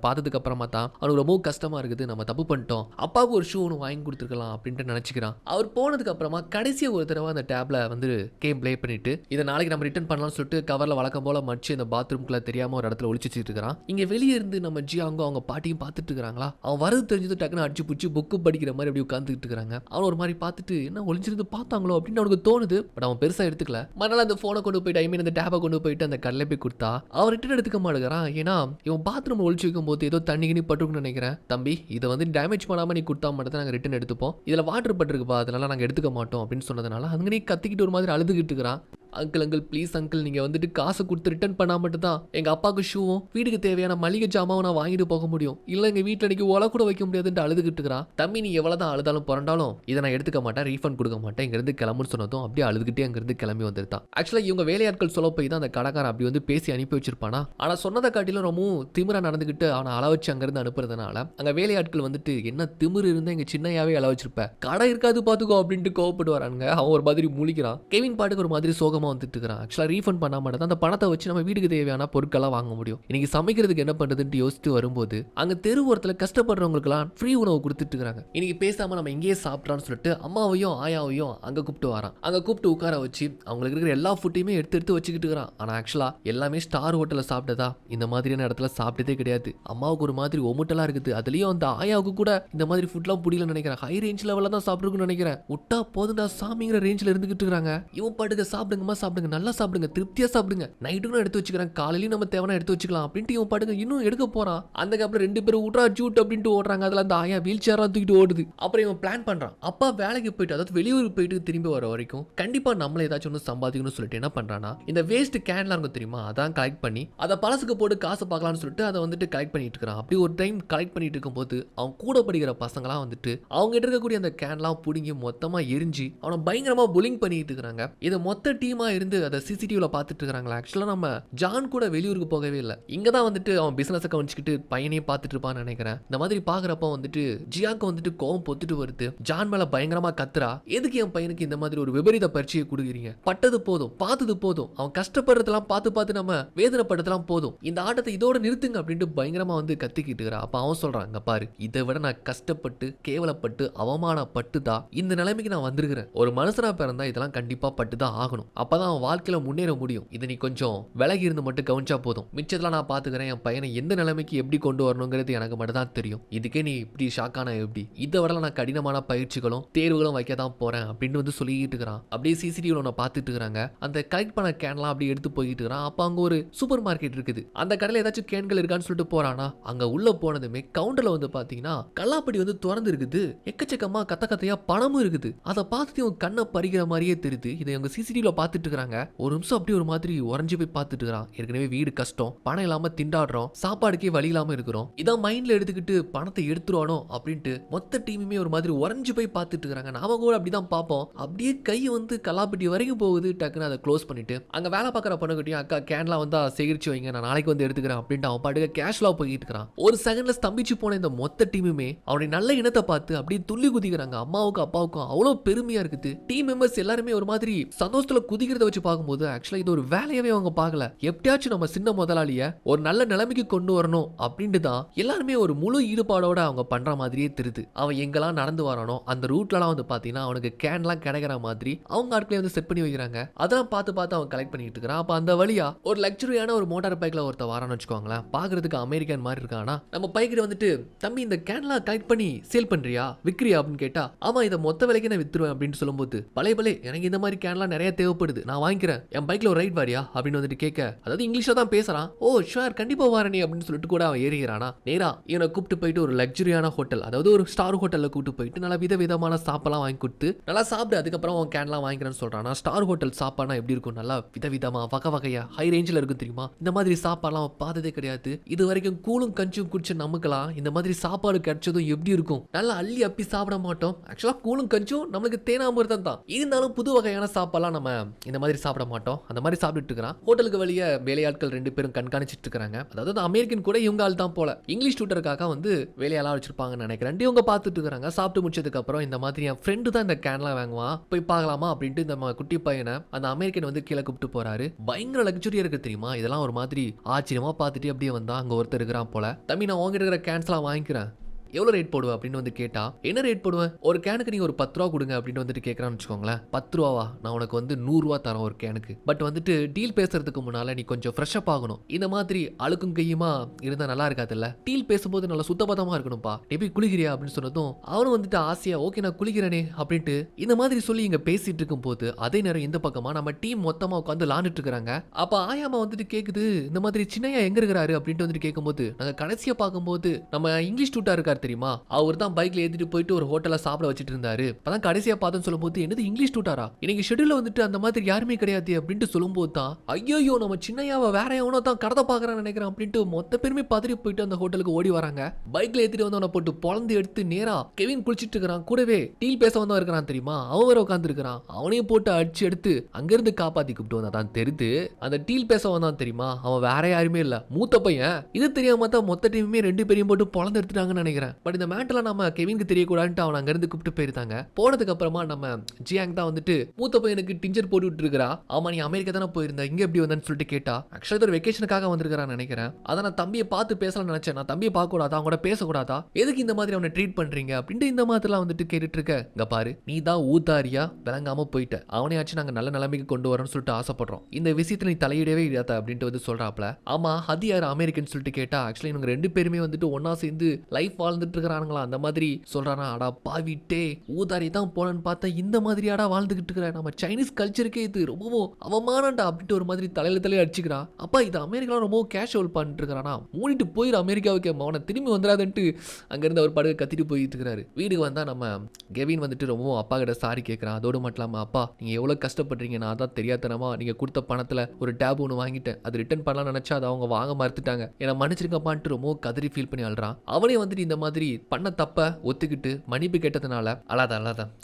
பார்த்ததுக்கு அப்புறமா தான் அவனுக்கு ரொம்ப கஷ்டமா இருக்குது. நம்ம தப்பு பண்ணிட்டோம், அப்பாவுக்கு ஒரு ஷூ ஒன்று வாங்கி கொடுத்துருக்கலாம் அப்படின்ட்டு நினைச்சுக்கிறான். அவர் போனதுக்கு அப்புறமா கடைசியா ஒரு தடவை அந்த டேப்ல வந்து கேம் பிளே பண்ணிட்டு இதை நாளைக்கு நம்ம ரிட்டர்ன் பண்ணலாம்னு சொல்லிட்டு கவர்ல வழக்கம் போல மடிச்சு இந்த பாத்ரூம்குள்ள தெரியாம ஒரு இடத்துல ஒளிச்சு வச்சுட்டு இருக்கான். இங்க வெளியே இருந்து நம்ம ஜியாங்கோ அவங்க பாட்டியும் பார்த்துட்டு இருக்காங்களா. அவன் வரது தெரிஞ்சது டக்குன்னு அடிச்சு பிடிச்சி புக்கு படிக்கிற மாதிரி அப்படி உட்காந்துட்டு இருக்காங்க. அவன் ஒரு மாதிரி பார்த்துட்டு என்ன ஒளிஞ்சிருந்து பார்த்தாங்களோ அப்படின்னு அவனுக்கு தோணுது. பட் அவன் பெருசா எடுத்துக்கல. மறுநாள் அந்த போனை கொண்டு போயிட்டு ஐ மீன் அந்த டேப்பை கொண்டு போயிட்டு அந்த கடலை போய் கொடுத்தா அவன் ரிட்டர்ன் எடுத்துக்க மாட்டேங்கிறான். ஏன்னா இவன் பாத்ரூம் ஒளிச்சு வைக்கும் போது ஏதோ தண்ணி கிணி பட்டுருக்குன்னு நினைக்கிறேன். தம்பி இதை வந்து டேமேஜ் பண்ணாம நீ கொடுத்தா மட்டும் நாங்கள் ரிட்டர்ன் எடுத்துப்போம், இதுல வாட்டர் பட்டிருக்குப்பா அதனால நாங்கள் எடுத்துக்க மாட்டோம் அப்படின்னு சொன்னதுனால அங்கே நீ கத்திக்கிட்டு ஒரு மாதிரி அழுதுகிட்டு இருக்கிறான். அங்கிள் ப்ளீஸ் அங்கிள், நீங்க வந்துட்டு காசு கொடுத்து ரிட்டர்ன் பண்ணா மட்டும் தான் எங்க அப்பாவுக்கு ஷூவும் வீட்டுக்கு தேவையான மளிகை ஜாமாவும் நான் வாங்கிட்டு போக முடியும், இல்ல எங்க வீட்டுல இன்னைக்கு ஒலை கூட வைக்க முடியாதுன்னு அழுதுகிட்டு இருக்கிறான். தம்பி நீ எவ்வளவுதான் அழுதாலும் புரண்டாலும் இதை நான் எடுத்துக்க மாட்டேன், ரீஃபண்ட் கொடுக்க மாட்டேன், இங்க இருந்து கிளம்புன்னு சொன்னதும் அப்படியே அழுதுகிட்டே அங்க இருந்து கிளம்பி வந்துருந்தான். ஆக்சுவலா இவங்க வேலையாட்கள் சொல்ல போய் தான் அந்த கடைக்காரன் அப்படி வந்து பேசி அனுப்பி வச்சிருப்பானா. ஆனா சொன்னதை காட்டிலும் ரொம்பவும் திமிரா நடந்துகிட்டு அவனை அள வச்சு அங்க இருந்து அனுப்புறதுனால அங்க வேலையாட்கள் வந்துட்டு என்ன திமிரு இருந்தா எங்க சின்னையாவே அள வச்சிருப்ப, கடை இருக்காது பாத்துக்கோ அப்படின்ட்டு கோவப்பட்டு வரானுங்க. அவன் ஒரு மாதிரி முழிக்கிறான். கெவின் பாட்டுக்கு ஒரு மாதிரி சோகமா வந்துட்டு இருக்கிறான். ஆக்சுவலா ரீஃபண்ட் பண்ண மாட்டேன், அந்த பணத்தை வச்சு நம்ம வீட்டுக்கு தேவையான பொருட்கள்லாம் வாங்க முடியும், இன்னைக்கு சமைக்கிறதுக்கு என்ன பண்றதுன்னு யோசித்து வரும்போது அங்க தெரு ஓரத்துல கஷ்டப்படுறவங்களுக்குலாம் ஃப்ரீ உணவு கொடுத்துட்டு இருக்காங்க. இன்னைக்கு பேசாம நம்ம இங்கேயே சாப்பிட்றான்னு சொல்லிட்டு அம்மாவையும் ஆயாவையும் அங்க கூப்பிட்டு வரான். அங்க கூப்பிட்டு உட்கார வச்சு அவங்களுக்கு இருக்கிற எல்லா ஃபுட்டையுமே எடுத்து எடுத்து வச்சுக்கிட்டு இருக்கிறான். ஆனா ஆக்சுவலா எல்லாமே ஸ்டார் ஹோட்டல்ல சாப்பிட்டதா, இந்த மாதிரியான இடத்துல சாப்பிட்டதே கிடையாது. அம்மாவுக்கு ஒரு மாதிரி ஒமுட்டலா இருக்குது. அதுலயும் அந்த ஆயாவுக்கு கூட இந்த மாதிரி ஃபுட்லாம் புரியல நினைக்கிறேன். ஹை ரேஞ்ச் லெவல்ல தான் சாப்பிட்டுருக்குன்னு நினைக்கிறேன். விட்டா போதுண்டா சாமிங்கிற ரேஞ்சில் இருந்துகிட்டு இருக்காங்க. இவன் பாட்டுக்கு சாப்பிடுங்க வேணுமா சாப்பிடுங்க, நல்லா சாப்பிடுங்க, திருப்தியா சாப்பிடுங்க, நைட்டுக்கும் எடுத்து வச்சுக்கிறேன், காலையிலும் நம்ம தேவையான எடுத்து வச்சுக்கலாம் அப்படின்ட்டு இவன் பாட்டுங்க இன்னும் எடுக்க போறான். அந்த கேப்ல 2 பேரும் விட்றா ஜூட் அப்படின்ட்டு ஓடுறாங்க. அதுல அந்த ஆயா வீல் சேர்லாம் தூக்கிட்டு ஓடுது. அப்புறம் இவன் பிளான் பண்றான், அப்பா வேலைக்கு போயிட்டு அதாவது வெளியூருக்கு போயிட்டு திரும்பி வர வரைக்கும் கண்டிப்பா நம்மள ஏதாச்சும் ஒன்று சம்பாதிக்கணும்னு சொல்லிட்டு என்ன பண்றானா, இந்த வேஸ்ட் கேன்லாம் இருக்கும் தெரியுமா, அதான் கலெக்ட் பண்ணி அதை பழசுக்கு போட்டு காசு பார்க்கலாம்னு சொல்லிட்டு அதை வந்துட்டு கலெக்ட் பண்ணிட்டு இருக்கான். அப்படி ஒரு டைம் கலெக்ட் பண்ணிட்டு இருக்கும்போது அவன் கூட படிக்கிற பசங்களாம் வந்துட்டு அவங்க கிட்ட இருக்கக்கூடிய அந்த கேன்லாம் புடுங்கி மொத்தமா எரிஞ்சு அவனை பயங்கரமா புல்லிங் பண்ணிட்டு இருக்காங்க. இதை மொத்த டீமா இருந்து அதை சிசிடிவில பார்த்துட்டு இருக்காங்களா. ஆக்சுவலா நம்ம ஜான் கூட வெளியூருக்கு போகவே இல்லை, இங்க தான் வந்துட்டு அவன் பிசினஸ் கவனிச்சுக்கிட்டு பையனையும் பார்த்துட்டு இருப்பான்னு நினைக்கிறேன். இந்த மாதிரி பாக்குறப்ப வந்துட்டு ஜியாக்கு வந்துட்டு கோவம் பொத்துட்டு வருது. ஜான் மேல பயங்கரமா கத்துறா, எதுக்கு என் பையனுக்கு இந்த மாதிரி ஒரு விபரீத பரீட்சையை கொடுக்குறீங்க, பட்டது போதும், பார்த்தது போதும், அவன் கஷ்டப்படுறதெல்லாம் பார்த்து பார்த்து நம்ம வேதனைப்படுறதெல்லாம் போதும், இந்த ஆட்டத்தை இதோட நிறுத்துங்க அப்படின்ட்டு பயங்கரமா வந்து கத்திக்கிட்டு இருக்கிறா. அப்ப அவன் சொல்றான், இங்க பாரு, இதை விட நான் கஷ்டப்பட்டு கேவலப்பட்டு அவமானப்பட்டு தான் இந்த நிலைமைக்கு நான் வந்திருக்கிறேன். ஒரு மனுஷனா பிறந்தா இதெல்லாம் கண்டிப்பா பட்டு தான் ஆகணும், அப்பதான் அவன் வாழ்க்கையில முன்னேற முடியும். இதை நீ கொஞ்சம் விலகி இருந்து மட்டும் கவனிச்சா போதும், மிச்சத்தெல்லாம் நான் பாத்துக்கிறேன். என் பையனை எந்த நிலைமைக்கு எப்படி கொண்டு வரணுங்கிறது எனக்கு மட்டும் தான் தெரியும். இதுக்கே நீ இப்படி ஷாக்கான எப்படி, இதை விட நான் கடினமான பயிற்சிகளும் தேர்வுகளும் வைக்க தான் போறேன் அப்படின்னு வந்து சொல்லிட்டு இருக்கிறான். அப்படியே சிசிடிவில நான் பார்த்துட்டு இருக்காங்க. அந்த கலெக்ட் பண்ண கேன்லாம் அப்படியே எடுத்து போயிட்டு இருக்கிறான். அப்ப அங்க ஒரு சூப்பர் மார்க்கெட் இருக்குது. அந்த கடையில ஏதாச்சும் கேன்கள் இருக்கான்னு சொல்லிட்டு போறானா. அங்க உள்ள போனதுமே கவுண்டர்ல வந்து பாத்தீங்கன்னா கல்லாப்படி வந்து திறந்து இருக்குது. எக்கச்சக்கமா கத்த கத்தையா பணமும் இருக்குது. அதை பார்த்துட்டு இவங்க கண்ணை பறிக்கிற மாதிரியே தெரியுது. இதை அவங்க சிசிடிவில பார்த்துட்டு இருக்காங்க. ஒரு நிமிஷம் அப்படியே ஒரு மாதிரி உறைஞ்சு போய் பார்த்துட்டு இருக்கிறான். ஏற்கனவே வீடு கஷ்டம், பணம் இல்லாம திண்டாடுறோம், சாப்பாடுக்கே வழி இல்லாம இருக்கிறோம், இதான் மைண்ட்ல எடுத்துக்கிட்டு பணத்தை எடுத்துருவானோ அப்படின்ட்டு மொத்த டீமுமே ஒரு மாதிரி உறைஞ்சு போய் பார்த்துட்டு இருக்காங்க. நாம கூட அப்படிதான் பார்ப்போம். அப்படியே கை வந்து கல்லாப்பட்டி வரைக்கும் போகுது. டக்குன்னு அதை க்ளோஸ் பண்ணிட்டு அங்க வேலை பார்க்குற பொண்ணுகிட்டையும், அக்கா கேன்லாம் வந்து சேகரிச்சு வைங்க, நான் நாளைக்கு வந்து எடுத்துக்கிறேன் அப்படின்ட்டு அவன் பாட்டுக்கு கேஷ்லா போயிட்டு இருக்கிறான். ஒரு செகண்ட்ல ஸ்தம்பிச்சு போன இந்த மொத்த டீமுமே அவனுடைய நல்ல இனத்தை பார்த்து அப்படியே துள்ளி குதிக்கிறாங்க. அம்மாவுக்கும் அப்பாவுக்கும் அவ்வளவு பெருமையா இருக்குது. டீம் மெம்பர்ஸ் எல்லாருமே ஒரு மாதிரி சந்தோஷத்துல குதிக்கிறத வச்சு பார்க்கும்போது ஆக்சுவலா இது ஒரு வேலையாவே அவங்க பார்க்கல. எப்படியாச்சும் நம்ம சின்ன முதலாளிய ஒரு நல்ல நிலைமைக்கு கொண்டு வரணும் அப்படின்ட்டு தான் எல்லாருமே ஒரு முழு ஈடுபாடோட அவங்க பண்ற மாதிரியே தெரியுது. அவன் எங்கெல்லாம் நடந்து வரானோ அந்த ரூட்லலாம் வந்து பாத்தீங்கன்னா அவனுக்கு கேன்லாம் கிடைக்கிற மாதிரி அவங்க ஆட்களே வந்து செட் பண்ணி வைக்கிறாங்க. அதெல்லாம் பார்த்து பார்த்து அவன் கலெக்ட் பண்ணிட்டு இருக்கான். அப்ப அந்த வழியா ஒரு லக்ஸரியான ஒரு மோட்டார் பைக்ல ஒருத்த வரான்னு வச்சுக்கோங்களேன். பாக்குறதுக்கு அமெரிக்கன் மாதிரி இருக்கானா. நம்ம பைக்கிட்ட வந்துட்டு, தம்பி இந்த கேன்லாம் கலெக்ட் பண்ணி சேல் பண்றியா, விக்கிரியா அப்படின்னு கேட்டா, ஆமா இதை மொத்த விலைக்கு நான் வித்துருவேன் அப்படின்னு சொல்லும்போது, பழைய எனக்கு இந்த மாதிரி கேன்லாம் நிறைய தேவைப்படுது, நான் வாங்கிக்கிறேன், என் பைக்ல ஒரு ரைட் வாரியா அப்படின்னு வந்துட்டு கேட்க, அதாவது இங்கிலீஷ்ல தான் பேசுறான். ஓ ஷுவர் கண்டிப்பா வாரணி அப்படின்னு சொல்லிட்டு கூட அவன் ஏறிக்கிறானா. நேரா இவனை கூப்பிட்டு போயிட்டு ஒரு லக்ஸரியான ஹோட்டல், அதாவது ஒரு ஸ்டார் ஹோட்டல்ல கூப்பிட்டு போயிட்டு நல்லா விதவிதமான சாப்பாடுலாம் வாங்கி கொடுத்து நல்லா சாப்பிடு, அதுக்கப்புறம் அவன் கேன்லாம் வாங்கிக்கிறேன்னு சொல்றானா. ஸ்டார் ஹோட்டல் சாப்பாடுனா எப்படி இருக்கும், நல்லா விதவிதமா வகை வகையா ஹை ரேஞ்சில் இருக்கும் தெரியுமா. இந்த மாதிரி சாப்பாடுலாம் பார்த்ததே கிடையாது. இது வரைக்கும் கூலும் கஞ்சும் குடிச்ச நமக்குலாம் இந்த மாதிரி சாப்பாடு கிடைச்சதும் எப்படி இருக்கும், நல்லா அள்ளி அப்பி சாப்பிட மாட்டோம். ஆக்சுவலா கூலும் கஞ்சும் நம்மளுக்கு தேனாமிர்தம் தான், இருந்தாலும் புது வகையான சாப்பாடுலாம் நம்ம இந்த மாதிரி சாப்பிட மாட்டோம். அந்த மாதிரி சாப்பிட்டு இருக்கிறான். ஹோட்டலுக்கு வெளியே வேலையாட்கள் 2 பேரும் கண்காணிச்சிட்டு இருக்காங்க. அதாவது அமெரிக்கன் கூட இவங்க ஆள் தான் போல, இங்கிலீஷ் டூட்டருக்காக வந்து வேலையெல்லாம் வச்சிருப்பாங்கன்னு நினைக்கிறேன். இவங்க பார்த்துட்டு இருக்காங்க. சாப்பிட்டு முடிச்சதுக்கு அப்புறம் இந்த மாதிரி என் ஃப்ரெண்டு தான் இந்த கேன்லாம் வாங்குவான், போய் பார்க்கலாமா அப்படின்ட்டு இந்த குட்டி பையனை அந்த அமெரிக்கன் வந்து கீழே கூப்பிட்டு போறாரு. பயங்கர லக்ஸரியா இருக்கு தெரியுமா. இதெல்லாம் ஒரு மாதிரி ஆச்சரியமா பார்த்துட்டு அப்படியே வந்தா அங்க ஒருத்தர் இருக்கிறான் போல. தம்பி நான் உங்ககிட்ட இருக்கிற கேன்ஸ்லாம் வாங்கிக்கிறேன், எவ்வளோ ரேட் போடுவேன் அப்படின்னு வந்து கேட்டா, என்ன ரேட் போடுவேன், ஒரு கேனுக்கு நீங்க ஒரு 10 ரூபா கொடுங்க அப்படின்னு வந்துட்டு கேட்கறான்னு வச்சுக்கோங்களேன். 10 ரூபாவா, நான் உனக்கு வந்து 100 ரூபா தரேன் ஒரு கேனுக்கு, பட் வந்துட்டு டீல் பேசுறதுக்கு முன்னால நீ கொஞ்சம் ஃப்ரெஷ்அப் ஆகணும், இந்த மாதிரி அழுக்கும் கையுமா இருந்தா நல்லா இருக்காதுல்ல, டீல் பேசும்போது நல்லா சுத்தபத்தமா இருக்கணும்ப்பா, நீ போய் குளிக்கிறியா அப்படின்னு சொன்னதும் அவனும் வந்துட்டு ஆசையா ஓகே நான் குளிக்கிறேனே அப்படின்ட்டு இந்த மாதிரி சொல்லி இங்க பேசிட்டு இருக்கும் போது அதே நேரம் இந்த பக்கமா நம்ம டீம் மொத்தமா உட்காந்து விளாண்டுட்டு இருக்காங்க. அப்ப ஆயாமா வந்துட்டு கேக்குது, இந்த மாதிரி சின்னையா எங்க இருக்கிறாரு அப்படின்ட்டு வந்துட்டு கேட்கும்போது, நாங்க கடைசியா பார்க்கும்போது நம்ம இங்கிலீஷ் டூட்டா இருக்காரு தெரியுமா, அவர் தான் பைக்ல ஏத்திட்டு போயிட்டு ஒரு ஹோட்டல்ல சாப்பிட வச்சிட்டு இருந்தாரு, அப்பதான் கடைசியா பார்த்தேன்னு சொல்லும்போது, என்னது இங்கிலீஷ் டூட்டாரா, இன்னைக்கு ஷெட்யூல்ல வந்துட்டு அந்த மாதிரி யாருமே கிடையாது அப்படின்ட்டு சொல்லும்போது தான், ஐயோ நம்ம சின்னையாவை வேற எவனோ தான் கடத்த பாக்குறான்னு நினைக்கிறேன் அப்படின்ட்டு மொத்த பேருமே பதறி போயிட்டு அந்த ஹோட்டலுக்கு ஓடி வராங்க. பைக்ல ஏத்திட்டு வந்து அவனை போட்டு பொழந்து எடுத்து நேரா கெவின் குளிச்சிட்டு இருக்கிறான். கூடவே டீல் பேச வந்தா இருக்கிறான் தெரியுமா, அவன் வேற உட்கார்ந்து இருக்கிறான். அவனையும் போட்டு அடிச்சு எடுத்து அங்கிருந்து காப்பாத்தி கூப்பிட்டு வந்தா தான் தெரியுது அந்த டீல் பேச வந்தான் தெரியுமா, அவன் வேற யாருமே இல்ல, மூத்த பையன். இது தெரியாம தான் மொத்த டீமுமே 2 பேரையும் போட்டு பொழந்து எடுத்துட்டாங்கன்னு நினைக்கிறேன். பட் இந்த மேட்டர்ல நம்ம கெவினுக்கு தெரியக்கூடாதுன்னு அவன் அங்க இருந்து கூப்பிட்டு போயிருந்தாங்க. போனதுக்கு அப்புறமா நம்ம ஜியாங் தான் வந்துட்டு மூத்த பையனுக்கு டிஞ்சர் போட்டு விட்டு இருக்கிறா. ஆமா நீ அமெரிக்கா தானே போயிருந்த, இங்க எப்படி வந்தேன்னு சொல்லிட்டு கேட்டா. ஆக்சுவலா ஒரு வெக்கேஷனுக்காக வந்திருக்கான்னு நினைக்கிறேன், அதான் நான் தம்பியை பார்த்து பேசலாம்னு நினைச்சேன், நான் தம்பியை பார்க்க கூடாதா, அவங்க கூட பேசக்கூடாதா, எதுக்கு இந்த மாதிரி அவனை ட்ரீட் பண்றீங்க அப்படின்ட்டு இந்த மாதிரிலாம் வந்துட்டு கேட்டுட்டு இருக்க. இங்க பாரு நீ தான் ஊத்தாரியா விளங்காம போயிட்ட, அவனையாச்சும் நாங்க நல்ல நிலைமைக்கு கொண்டு வரோம்னு சொல்லிட்டு ஆசைப்படுறோம், இந்த விஷயத்துல நீ தலையிடவே இல்லாத அப்படின்ட்டு வந்து சொல்றாப்ல. ஆமா அது யார் அமெரிக்கன் சொல்லிட்டு கேட்டா, ஆக்சுவலி இவங்க 2 பேருமே வந்துட்டு ஒன்னா சேர்ந்து லைஃப் வாழ்ந்துட்டு இருக்கிறானுங்களா அந்த மாதிரி சொல்றானா. அடா பாவிட்டே ஊதாரி தான் போலன்னு பார்த்தா இந்த மாதிரியாடா வாழ்ந்துகிட்டு இருக்கிற, நம்ம சைனீஸ் கல்ச்சருக்கே இது ரொம்பவும் அவமானம்டா அப்படின்ட்டு ஒரு மாதிரி தலையில அடிச்சுக்கிறான். அப்பா இது அமெரிக்காவில் ரொம்ப கேஷுவல் பண்ணிட்டு இருக்கிறானா, மூடிட்டு போயிரு அமெரிக்காவுக்கு, அவனை திரும்பி வந்துடாதுன்ட்டு அங்கிருந்து அவர் படுக கத்திட்டு போயிட்டு இருக்கிறாரு. வீட்டுக்கு வந்தா நம்ம கெவின் வந்துட்டு ரொம்பவும் அப்பா கிட்ட சாரி கேட்கறான். அதோடு மட்டும் இல்லாம அப்பா நீங்க எவ்வளவு கஷ்டப்படுறீங்க, நான் தான் தெரியாதனமா நீங்க கொடுத்த பணத்துல ஒரு டேப் ஒன்று வாங்கிட்டேன், அது ரிட்டர்ன் பண்ணலாம் நினைச்சா அதை அவங்க வாங்க மறுத்துட்டாங்க, என்ன மன்னிச்சிருக்கப்பான்ட்டு ரொம்ப கதறி ஃபீல் பண்ணி அழுறான். அவனே வந்துட்டு இந்த மாதிரி பண்ண தப்ப ஒத்துக்கிட்டு மன்னிப்பு கேட்டதுனால அழாத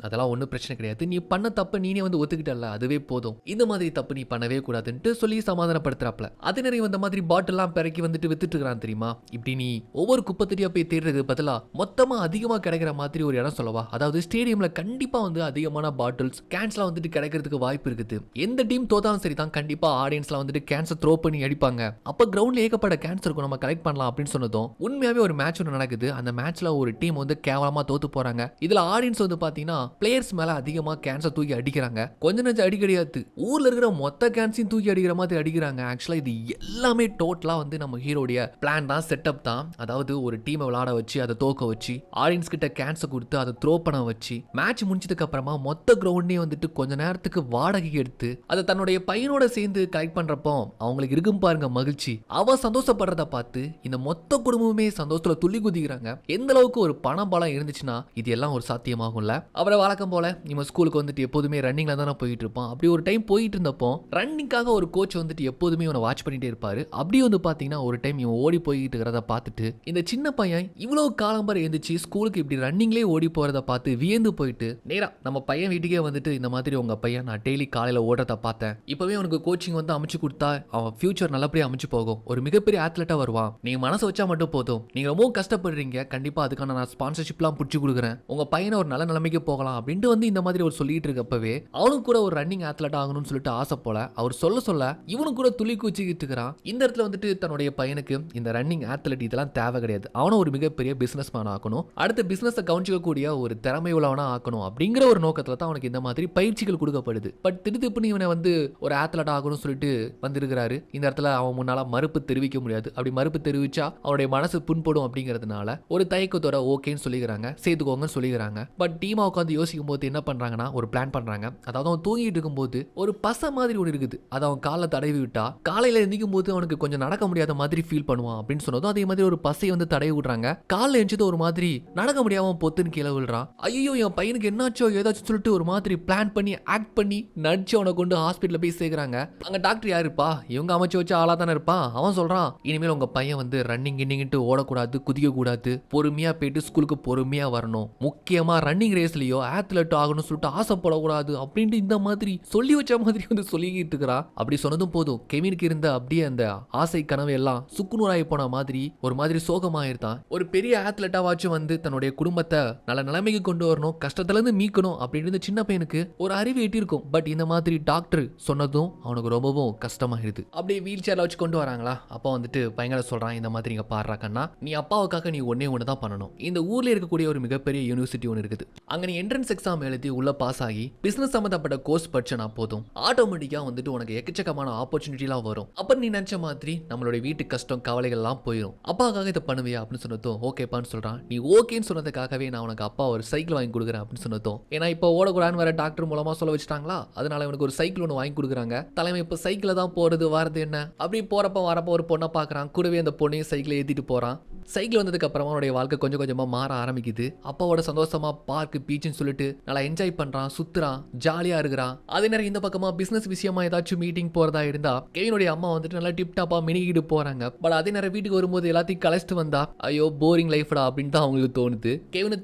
அதெல்லாம் ஒன்றும் பிரச்சனை கிடையாது, நீ பண்ண தப்ப நீனே வந்து ஒத்துக்கிட்டல அதுவே போதும், இந்த மாதிரி தப்பு நீ பண்ணவே கூடாதுன்ட்டு சொல்லி சமாதானப்படுத்துறாப்ல. அதே நிறைய இந்த மாதிரி பாட்டில்லாம் பிறக்கி வந்துட்டு வித்துட்டு இருக்கிறான் தெரியுமா. இப்படி நீ ஒவ்வொரு குப்பத்தடியா போய் தேடுறது பதிலா மொத்தமா அதிகமா கிடைக்கிற மாதிரி ஒரு இடம் சொல்லவா. அதாவது ஸ்டேடியம்ல கண்டிப்பா வந்து அதிகமான பாட்டில்ஸ் கேன்ஸ்லாம் வந்துட்டு கிடைக்கிறதுக்கு வாய்ப்பு இருக்குது. எந்த டீம் தோத்தாலும் சரி தான் கண்டிப்பா ஆடியன்ஸ்லாம் வந்துட்டு கேன்ஸை த்ரோ பண்ணி அடிப்பாங்க. அப்ப கிரவுண்ட்ல ஏகப்பட்ட கேன்ஸ் இருக்கும், நம்ம கலெக்ட் பண்ணலாம் அப்படின்னு சொன்னதும் உண்மையாவே ஒரு மேட்ச் ஒன்று நடக்குது. அந்த மேட்ச்ல ஒரு டீம் வந்து கேவலமா தோத்து போறாங்க. இதுல ஆடியன்ஸ் வந்து பாத்தீங்கன்னா பிளேயர்ஸ் மேல அதிகமா கேன்ஸை தூக்கி அடிக்கிறாங்க. கொஞ்ச நெஞ்சம் அடி கிடையாது, ஊர்ல இருக்கிற மொத்த கேன்ஸையும் தூக்கி அடிக்கிற மாதிரி அடிக்கிறாங்க. ஆக்சுவலா இது எல்லாமே டோட்டலா வந்து நம்ம ஹீரோடைய பிளான் தான், செட்டப் தான். அதாவது ஒரு டீமை விளையாட வச்சு அதை தோக்க வச்சு ஆடியன்ஸ் கிட்ட கேன்ஸை கொடுத்து அதை த்ரோ பண்ண வச்சு மேட்ச் முடிஞ்சதுக்கு அப்புறமா மொத்த கிரவுண்டே வந்துட்டு கொஞ்ச நேரத்துக்கு வாடகைக்கு எடுத்து அதை தன்னுடைய பையனோட சேர்ந்து கலெக்ட் பண்றப்போ அவங்களுக்கு இருக்கும் பாருங்க மகிழ்ச்சி. அவன் சந்தோஷப்படுறத பார்த்து இந்த மொத்த குடும்பமே சந்தோஷத்துல துள்ளி குதிக்கிறாங்க. எந்த அளவுக்கு ஒரு பணம் பலம் இருந்துச்சுன்னா இது எல்லாம் ஒரு சாத்தியமாகும்ல. அவரை வழக்கம் போல இவன் ஸ்கூலுக்கு வந்துட்டு எப்போதுமே ரன்னிங்ல தானே போயிட்டு இருப்பான். அப்படி ஒரு டைம் போயிட்டு இருந்தப்போ ரன்னிங்காக ஒரு கோச் வந்துட்டு எப்போதுமே இவனை வாட்ச் பண்ணிட்டே இருப்பாரு. அப்படி வந்து பாத்தீங்கன்னா ஒரு டைம் இவன் ஓடி போயிட்டு இருக்கிறத பார்த்துட்டு இந்த சின்ன பையன் இவ்வளவு காலம் வரை எழுந்துச்சு ஸ்கூலுக்கு இப்படி ரன்னிங்லேயே ஓடி போறத பார்த்து வியந்து போயிட்டு நேரா நம்ம பையன் வீட்டுக்கே வந்துட்டு இந்த மாதிரி உங்க பையன் நான் டெய்லி காலையில ஓடுறத பார்த்தேன், இப்பவே உனக்கு கோச்சிங் வந்து அமைச்சு கொடுத்தா அவன் ஃபியூச்சர் நல்லபடியா அமைச்சு போகும், ஒரு மிகப்பெரிய ஆத்லெட்டா வருவான், நீங்க மனசு வச்சா மட்டும் போதும், நீங்க ரொம்ப கஷ்டப்படுறீங்க, கண்டிப்பா அதுக்கான நான் ஸ்பான்சர்ஷிப்லாம் பிடிச்சி கொடுக்குறேன், உங்க பையனை ஒரு நல்ல நிலைமைக்கு போகலாம் அப்படின்ட்டு வந்து இந்த மாதிரி ஒரு சொல்லிட்டு இருக்கப்பவே அவனுக்கு கூட ஒரு ரன்னிங் ஆத்லெட் ஆகணும்னு சொல்லிட்டு ஆசை போல அவர் சொல்ல இவனுக்கு கூட துளி குச்சிக்கிட்டு இருக்கிறான். இந்த இடத்துல வந்துட்டு தன்னுடைய பையனுக்கு இந்த ரன்னிங் ஆத்லெட் இதெல்லாம் தேவை கிடையாது, அவனும் ஒரு மிகப்பெரிய பிசினஸ் மேன் ஆக்கணும், அடுத்த பிசினஸ் கவனிச்சிக்கக்கூடிய ஒரு திறமை உள்ளவனா ஆக்கணும் அப்படிங்கிற ஒரு நோக்கத்துல தான் அவனுக்கு இந்த மாதிரி பயிற்சிகள் கொடுக்கப்படுது. பட் திடுதிப்புன்னு இவனை வந்து ஒரு ஆத்லெட் ஆகணும்னு சொல்லிட்டு வந்திருக்கிறாரு. இந்த இடத்துல அவன் முன்னால மறுப்பு தெரிவிக்க முடியாது, அப்படி மறுப்பு தெரிவிச்சா அவனுடைய மனசு புண்படும் அப்படிங்கிறதுனால ஒரு தயக்கத்தோட ஓகேன்னு சொல்லிக்கிறாங்க, சேர்த்துக்கோங்கன்னு சொல்லிக்கிறாங்க. பட் டீமா உட்காந்து யோசிக்கும் போது என்ன பண்றாங்கன்னா ஒரு பிளான் பண்றாங்க. அதாவது அவன் தூங்கிட்டு இருக்கும்போது ஒரு பசை மாதிரி ஒன்று இருக்குது, அதை அவன் காலை தடவி விட்டா காலையில எந்திக்கும் போது அவனுக்கு கொஞ்சம் நடக்க முடியாத மாதிரி ஃபீல் பண்ணுவான் அப்படின்னு சொன்னதும் அதே மாதிரி ஒரு பசை வந்து தடவி விடுறாங்க. காலில் எஞ்சது ஒரு மாதிரி நடக்க முடியாம பொத்துன்னு கீழே விழுறான். ஐயோ என் பையனுக்கு என்னாச்சோ ஏதாச்சும் சொல்லிட்டு ஒரு மாதிரி பிளான் பண்ணி ஆக்ட் பண்ணி நடிச்சு அவனை கொண்டு ஹாஸ்பிட்டல் போய் சேர்க்கிறாங்க. அங்க டாக்டர் யாரு இருப்பா, இவங்க அமைச்சு வச்ச ஆளா தானே இருப்பான். அவன் சொல்றான் இனிமேல் உங்க பையன் வந்து ரன்னிங் இன்னிங்கிட்டு ஓடக்கூடாது, குதிக்க கூடாது, பொறுமையா போயிட்டு ஸ்கூலுக்கு பொறுமையா வரணும், முக்கியமா ரன்னிங் ரேஸ்லயோ ஆத்லெட் ஆகணும்னு சொல்லிட்டு ஆசைப்படக்கூடாது அப்படின்ட்டு இந்த மாதிரி சொல்லி வச்ச மாதிரி வந்து சொல்லிக்கிட்டு இருக்கிறான். அப்படி சொன்னதும் போதும் கெவினுக்கு இருந்த அப்படியே அந்த ஆசை கனவு எல்லாம் சுக்குநூறாகி போன மாதிரி ஒரு மாதிரி சோகமாயிருந்தான். ஒரு பெரிய ஆத்லெட்டாவாச்சும் வந்து தன்னுடைய குடும்பத்தை நல்ல நிலைமைக்கு கொண்டு வரணும், கஷ்டத்துல இருந்து மீட்கணும் அப்படின்னு சின்ன பையனுக்கு ஒரு அறிவு எட்டிருக்கும். பட் இந்த மாதிரி டாக்டர் சொன்னதும் அவனுக்கு ரொம்பவும் கஷ்டமாயிருது. அப்படியே வீல் சேர்ல வச்சு கொண்டு வராங்களா, அப்பா வந்துட்டு பையங்களை சொல்றான் இந்த மாதிரி இங்க பாடுறா கண்ணா, நீ அப்பாவுக்காக நீ ஒன்னே ஒன்று தான் பண்ணணும். இந்த ஊர்ல இருக்கக்கூடிய ஒரு மிகப்பெரிய யூனிவர்சிட்டி ஒன்று இருக்குது, அங்க நீ என்ட்ரன்ஸ் எக்ஸாம் எழுதி உள்ள பாஸ் ஆகி பிசினஸ் சம்பந்தப்பட்ட கோர்ஸ் படிச்சனா போதும் ஆட்டோமேட்டிக்கா வந்துட்டு உனக்கு எக்கச்சக்கமான ஆப்பர்ச்சுனிட்டிலாம் வரும். அப்ப நீ நினைச்ச மாதிரி நம்மளுடைய வீட்டு கஷ்டம் கவலைகள் எல்லாம் போயிடும். அப்பாவுக்காக இதை பண்ணுவியா அப்படின்னு சொன்னதும் ஓகேப்பான்னு சொல்றான். நீ ஓகேன்னு சொன்னதுக்காகவே நான் உனக்கு அப்பா ஒரு சைக்கிள் வாங்கி கொடுக்குறேன் அப்படின்னு சொன்னதும், ஏன்னா இப்போ ஓடக்கூடாதுன்னு வேற டாக்டர் மூலமா சொல்ல வச்சுட்டாங்களா, அதனால இவனுக்கு ஒரு சைக்கிள் ஒன்று வாங்கி கொடுக்குறாங்க. தலைமை இப்போ சைக்கிள் தான் போறது வரது என்ன அப்படி போறப்ப வரப்போ ஒரு பொண்ணை பாக்குறான், கூடவே அந்த பொண்ணையும் சைக்கிளை ஏத்திட்டு போறான். சைக்கிள் வந்ததுக்கு அப்புறமா அவனுடைய வாழ்க்கை கொஞ்சம் கொஞ்சமா மாற ஆரம்பிக்குது. அப்பாவோட சந்தோஷமா பார்க் பீச்சுன்னு சொல்லிட்டு நல்லா என்ஜாய் பண்றான், சுத்துறான், ஜாலியா இருக்கிறான். அதே நேரம் இந்த பக்கமா பிசினஸ் விஷயமா ஏதாச்சும் மீட்டிங் போறதா இருந்தா கெவினுடைய அம்மா வந்துட்டு நல்லா டிப் டாப்பா மினிக்கிட்டு போறாங்க. பட் அதே நேரம் வீட்டுக்கு வரும்போது எல்லாத்தையும் கலைச்சிட்டு வந்தா ஐயோ போரிங் லைஃப்டா அப்படின்னு தான் அவங்களுக்கு தோணுது. கெவினு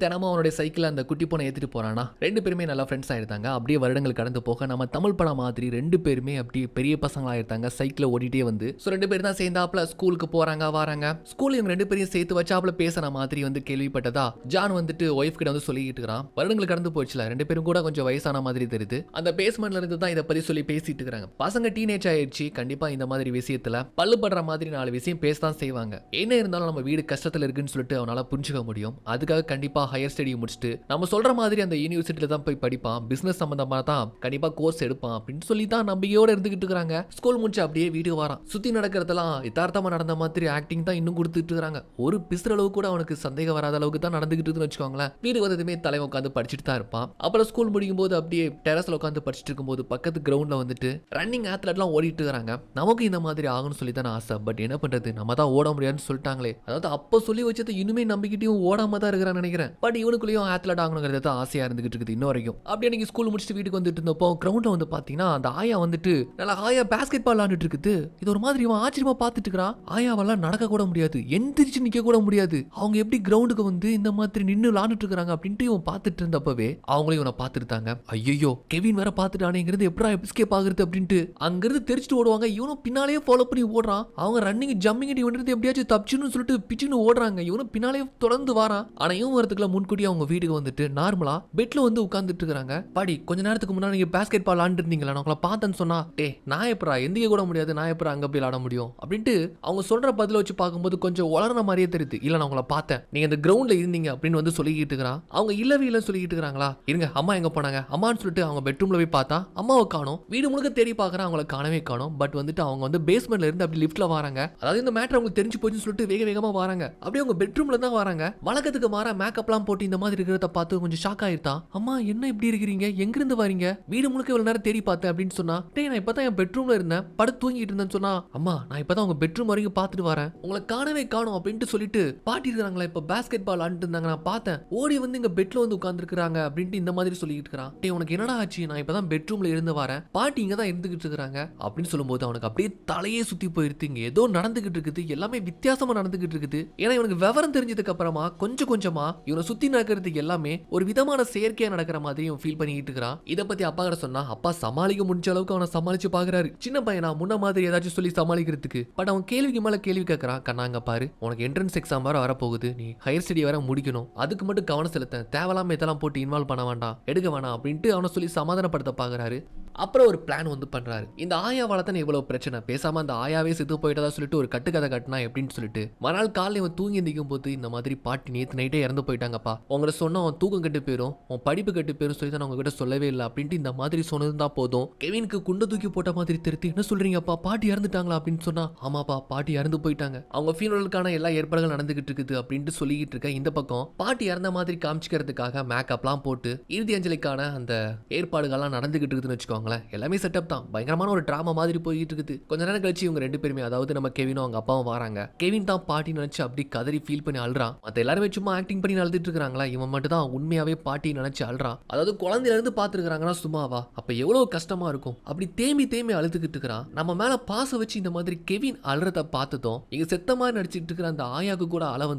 தினமும் அவனுடைய சைக்கிள் அந்த குட்டி பொண்ணை ஏத்திட்டு போறானா, ரெண்டு பேருமே நல்லா ஃப்ரெண்ட்ஸ் ஆயிருந்தாங்க. அப்படியே வருடங்கள் கடந்து போக நம்ம தமிழ் படம் மாதிரி ரெண்டு பேருமே அப்படியே பெரிய பசங்களா ஆயிருந்தாங்க. சைக்கிளை ஓடிட்டே வந்து ரெண்டு பேரும் தான் சேர்ந்தாப்புல ஸ்கூலுக்கு போறாங்க வராங்க. ஸ்கூல் இவங்க ரெண்டு பேரும் சேர்த்து வச்சாப்புல பேசுற மாதிரி வந்து கேள்விப்பட்டதா ஜான் வந்துட்டு ஒய்ஃப் கிட்ட வந்து சொல்லிட்டு இருக்கான். வருடங்கள் கடந்து போச்சுல, ரெண்டு பேரும் கூட கொஞ்சம் வயசான மாதிரி தெரியுது. அந்த பேஸ்மெண்ட்ல இருந்து தான் இதை பத்தி சொல்லி பேசிட்டு இருக்காங்க. பசங்க டீனேஜ் ஆயிடுச்சு, கண்டிப்பா இந்த மாதிரி விஷயத்துல பல்லுபடுற மாதிரி 4 விஷயம் பேசதான் செய்வாங்க. என்ன இருந்தாலும் நம்ம வீடு கஷ்டத்துல இருக்குன்னு சொல்லிட்டு அவனால புரிஞ்சுக்க முடியும். அதுக்காக கண்டிப்பா ஹையர் ஸ்டடி முடிச்சுட்டு நம்ம சொல்ற மாதிரி அந்த யூனிவர்சிட்டியில தான் போய் படிப்பான், பிசினஸ் சம்பந்தமா தான் கண்டிப்பா கோர்ஸ் எடுப்பான் அப்படின்னு சொல்லி தான் நம்பிக்கையோட இருந்துகிட்டு இருக்காங்க. ஸ்கூல் முடிச்சு அப்படியே வீட்டுக்கு வரான். சுத்தி நடக்கிறதெல்லாம் யதார்த்தமா நடந்த மாதிரி ஆக்டிங் தான் இன்னும் கொடுத்துட்டு இருக்காங்க. ஒரு பிசுற அளவு கூட அவனுக்கு சந்தேகம் வராத அளவுக்கு தான் நடந்துகிட்டு வச்சுக்கோங்களேன். வீடு வந்ததுமே தலைவன் உட்காந்து படிச்சுட்டு தான் இருப்பான். அப்புறம் ஸ்கூல் முடிக்கும் போது அப்படியே டெரஸ்ல உட்காந்து படிச்சுட்டு இருக்கும்போது பக்கத்து கிரவுண்ட்ல வந்துட்டு ரன்னிங் ஆத்லெட்லாம் ஓடிட்டு இருக்காங்க. நமக்கு இந்த மாதிரி ஆகணும்னு சொல்லி தான் ஆசை. பட் என்ன பண்றது, நம்ம தான் ஓட முடியாதுன்னு சொல்லிட்டாங்களே. அதாவது அப்ப சொல்லி வச்சது இனிமே நம்பிக்கிட்டையும் ஓடாம தான் இருக்கிறான்னு நினைக்கிறேன். பட் இவனுக்குள்ளேயும் ஆத்லெட் ஆகணுங்கிறது தான் ஆசையா இருந்துகிட்டு இருக்குது இன்ன வரைக்கும். அப்படியே நீங்க ஸ்கூல் முடிச்சுட்டு வீட்டுக்கு வந்துட்டு இருந்தப்போ கிரவுண்ட்ல வந்து பாத்தீங்கன்னா அந்த ஆயா வந்துட்டு நல்லா ஆயா பாஸ்கெட் பால் விளையாண்டுட்டு இருக்குது. இது ஒரு மாதிரி இவன் ஆச்சரியமா பாத்துட்டு இருக்கிறான். ஆயாவெல்லாம் நடக்க கூட முடியாது, எந்திரிச்சு நிக்க கூட முடியாது. அவங்க எப்படி கிரவுண்டுக்கு வந்து இந்த மாதிரி நின்னு விளையாண்டுட்டு இருக்காங்க அப்படின்ட்டு இவன் பாத்துட்டு இருந்தப்பவே அவங்களையும் இவனை பாத்துட்டாங்க. ஐயோ கெவின் வேற பாத்துட்டானேங்கிறது எப்படா எஸ்கேப் ஆகுறது அப்படின்ட்டு அங்கிருந்து தெரிச்சுட்டு ஓடுவாங்க. இவனும் பின்னாலேயே ஃபாலோ பண்ணி ஓடுறான். அவங்க ரன்னிங் ஜம்பிங் இவன்றது எப்படியாச்சும் தப்பிச்சுன்னு சொல்லிட்டு பிச்சுன்னு ஓடுறாங்க. இவனும் பின்னாலே தொடர்ந்து வாரான். ஆனா இவன் வரதுக்குள்ள முன்கூட்டி அவங்க வீட்டுக்கு வந்துட்டு நார்மலா பெட்ல வந்து உட்கார்ந்துட்டு இருக்காங்க. பாடி கொஞ்ச நேரத்துக்கு முன்னாடி நீங்க பாஸ்கெட் பால் விளையாண்டு இருந்தீங்களா, நான் உங்களை பார்த்தேன்னு சொன்னா, டே நான் எப்பரா எந்திக்க கூட முடியாது, நான் எப்பரா அங்க போய் விளையாட முடியும் அப்படின்ட்டு அவங்க சொல்ற பதில வச்சு பார்க்கும்போது கொஞ்சம் வளர்ன மாதிரியே தெரியுது. இல்ல நான் உங்களை பார்த்தேன், நீங்க இந்த கிரவுண்ட்ல இருந்தீங்க அப்படின்னு வந்து சொல்லிக்கிட்டு இருக்கிறான். அவங்க இல்லவே இல்ல சொல்லிக்கிட்டு இருக்காங்களா. இருங்க அம்மா எங்க போனாங்க அம்மான்னு சொல்லிட்டு அவங்க பெட்ரூம்ல போய் பார்த்தா அம்மாவை காணோம். வீடு முழுக்க தேடி பார்க்கறான், அவங்கள காணவே காணோம். பட் வந்துட்டு அவங்க வந்து பேஸ்மெண்ட்ல இருந்து அப்படி லிஃப்ட்ல வராங்க. அதாவது இந்த மேட்டர் அவங்களுக்கு தெரிஞ்சு போச்சுன்னு சொல்லிட்டு வேக வேகமா வராங்க. அப்படியே அவங்க பெட்ரூம்ல தான் வராங்க. வழக்கத்துக்கு மாறா மேக்கப்லாம் போட்டு இந்த மாதிரி இருக்கிறத பார்த்து கொஞ்சம் ஷாக் ஆயிருத்தான். அம்மா என்ன இப்படி இருக்கிறீங்க, எங்க இருந்து வரீங்க, வீடு முழுக்க இவ்வளவு நேரம் தேடி பார்த்தேன் அப்படின்னு சொன்னா, டேய் நான் இப்பதான் என் பெட்ரூம்ல இருந்தேன், படுத்து தூங்கிட்டு இருந்தேன்னு சொன்னா, அம்மா நான் இப்பதான் உங்க பெட்ரூம் வரைக்கும் பார்த்துட்டு வரேன், உங்களை காணவே காணோம் அப்படின்ட்டு சொல்லிட்டு பாட்டி இருக்காங்களா இப்ப பாஸ்கெட் பால் ஆடிட்டு இருந்தாங்க, நான் பார்த்தேன், ஓடி வந்து இங்க பெட்ல வந்து உட்கார்ந்து இருக்காங்க அப்படின்ட்டு இந்த மாதிரி சொல்லிட்டு இருக்கான். டேய் உனக்கு என்னடா ஆச்சு, நான் இப்பதான் பெட்ரூம்ல இருந்து வரேன், பாட்டி இங்க தான் இருந்துகிட்டு இருக்காங்க அப்படின்னு சொல்லும்போது அவனுக்கு அப்படியே தலையே சுத்தி போயிருது. இங்க ஏதோ நடந்துகிட்டு இருக்குது, எல்லாமே வித்தியாசமா நடந்துகிட்டு இருக்குது. ஏன்னா இவனுக்கு விவரம் தெரிஞ்சதுக்கு அப்புறமா கொஞ்சம் கொஞ்சமா இவனை சுத்தி நடக்கிறது எல்லாமே ஒரு விதமான செயற்கையா நடக்கிற மாதிரி ஃபீல் பண்ணிட்டு இருக்கிறான். இதை பத்தி அப்பா கிட்ட சொன்னா அப்பா சமாளிக்க முடிஞ்ச அளவுக்கு அவனை சமாளிச்சு பாக்குறாரு. சின்ன பையனா முன்ன மாதிரி ஏதாச்சும் சொல்லி சமாளிக்கிறதுக்கு. பட் அவன் கேள்விக்கு மேல கேள்வி கேட்கறான். கண்ணாங்க பாரு, உனக்கு என்ட்ரன்ஸ் எக்ஸாம் வர வரப்போகுது, நீ ஹையர் ஸ்டடி வர முடிக்கணும், அதுக்கு மட்டும் கவனம் செலுத்த, தேவையில்லாம இதெல்லாம் போட்டு இன்வால்வ் பண்ண வேண்டாம், எடுக்க வேணாம் அப்படின்ட்டு அவனை சொல்லி சமாதானப்படுத்த பாக்குறாரு. அப்புறம் ஒரு பிளான் வந்து பண்றாரு. இந்த ஆயா வளர்த்தன இவ்வளவு பிரச்சனை, பேசாம அந்த ஆயாவே செத்து போயிட்டதா சொல்லிட்டு ஒரு கட்டுக்கதை கட்டினா எப்படின்னு சொல்லிட்டு மறுநாள் காலையில் இவன் தூங்கி எந்திக்கும் போது இந்த மாதிரி பாட்டி நேற்று நைட்டே இறந்து போயிட்டாங்கப்பா, உங்களை சொன்னா அவன் தூக்கம் கட்டு போயிடும், உன் படிப்பு கட்டு போயிரும் சொல்லி தான் உங்ககிட்ட சொல்லவே இல்லை அப்படின்ட்டு இந்த மாதிரி சொன்னதுதான் போதும். கெவினுக்கு குண்டை தூக்கி போட்ட மாதிரி திருத்தி, என்ன சொல்றீங்கப்பா பாட்டி இறந்துட்டாங்களா அப்படின்னு சொன்னா, ஆமாப்பா பாட்டி இறந்து போயிட்டாங்க, அவங்க ஃபியூனரலுக்கான எல்லா ஏற்பாடுகள் நடந்துகிட்டு இருக்குது அப்படின்ட்டு சொல்லிக்கிட்டு இருக்க. இந்த பக்கம் பாட்டி இறந்த மாதிரி காமிச்சிக்கிறதுக்காக மேக்கப்லாம் போட்டு இறுதி அஞ்சலிக்கான அந்த ஏற்பாடுகள்லாம் நடந்துகிட்டு இருக்குதுன்னு வச்சுக்கோங்க. எல்லாமே செட்டப் தான், பயங்கரமான ஒரு டிராமா மாதிரி போயிட்டு இருக்குது. கொஞ்ச நேரம் கழிச்சு இவங்க ரெண்டு பேருமே, அதாவது நம்ம கெவினும் அவங்க அப்பாவும் வராங்க. கெவின் தான் பாட்டி நினைச்சு அப்படி கதறி ஃபீல் பண்ணி அழுறான். மத்த எல்லாருமே சும்மா ஆக்டிங் பண்ணி அழுதுட்டு இருக்காங்களா, இவன் மட்டும் தான் உண்மையாவே பாட்டி நினைச்சு அழுறான். அதாவது குழந்தையில இருந்து பாத்துருக்காங்கன்னா சும்மாவா, அப்ப எவ்வளவு கஷ்டமா இருக்கும், அப்படி தேம்பி தேம்பி அழுதுகிட்டு இருக்கிறான். நம்ம மேல பாசம் வச்சு இந்த மாதிரி கெவின் அழுறத பார்த்ததும் இங்க செத்த மாதிரி நடிச்சுட்டு இருக்கிற அந்த ஆயாக்கு கூட அளவு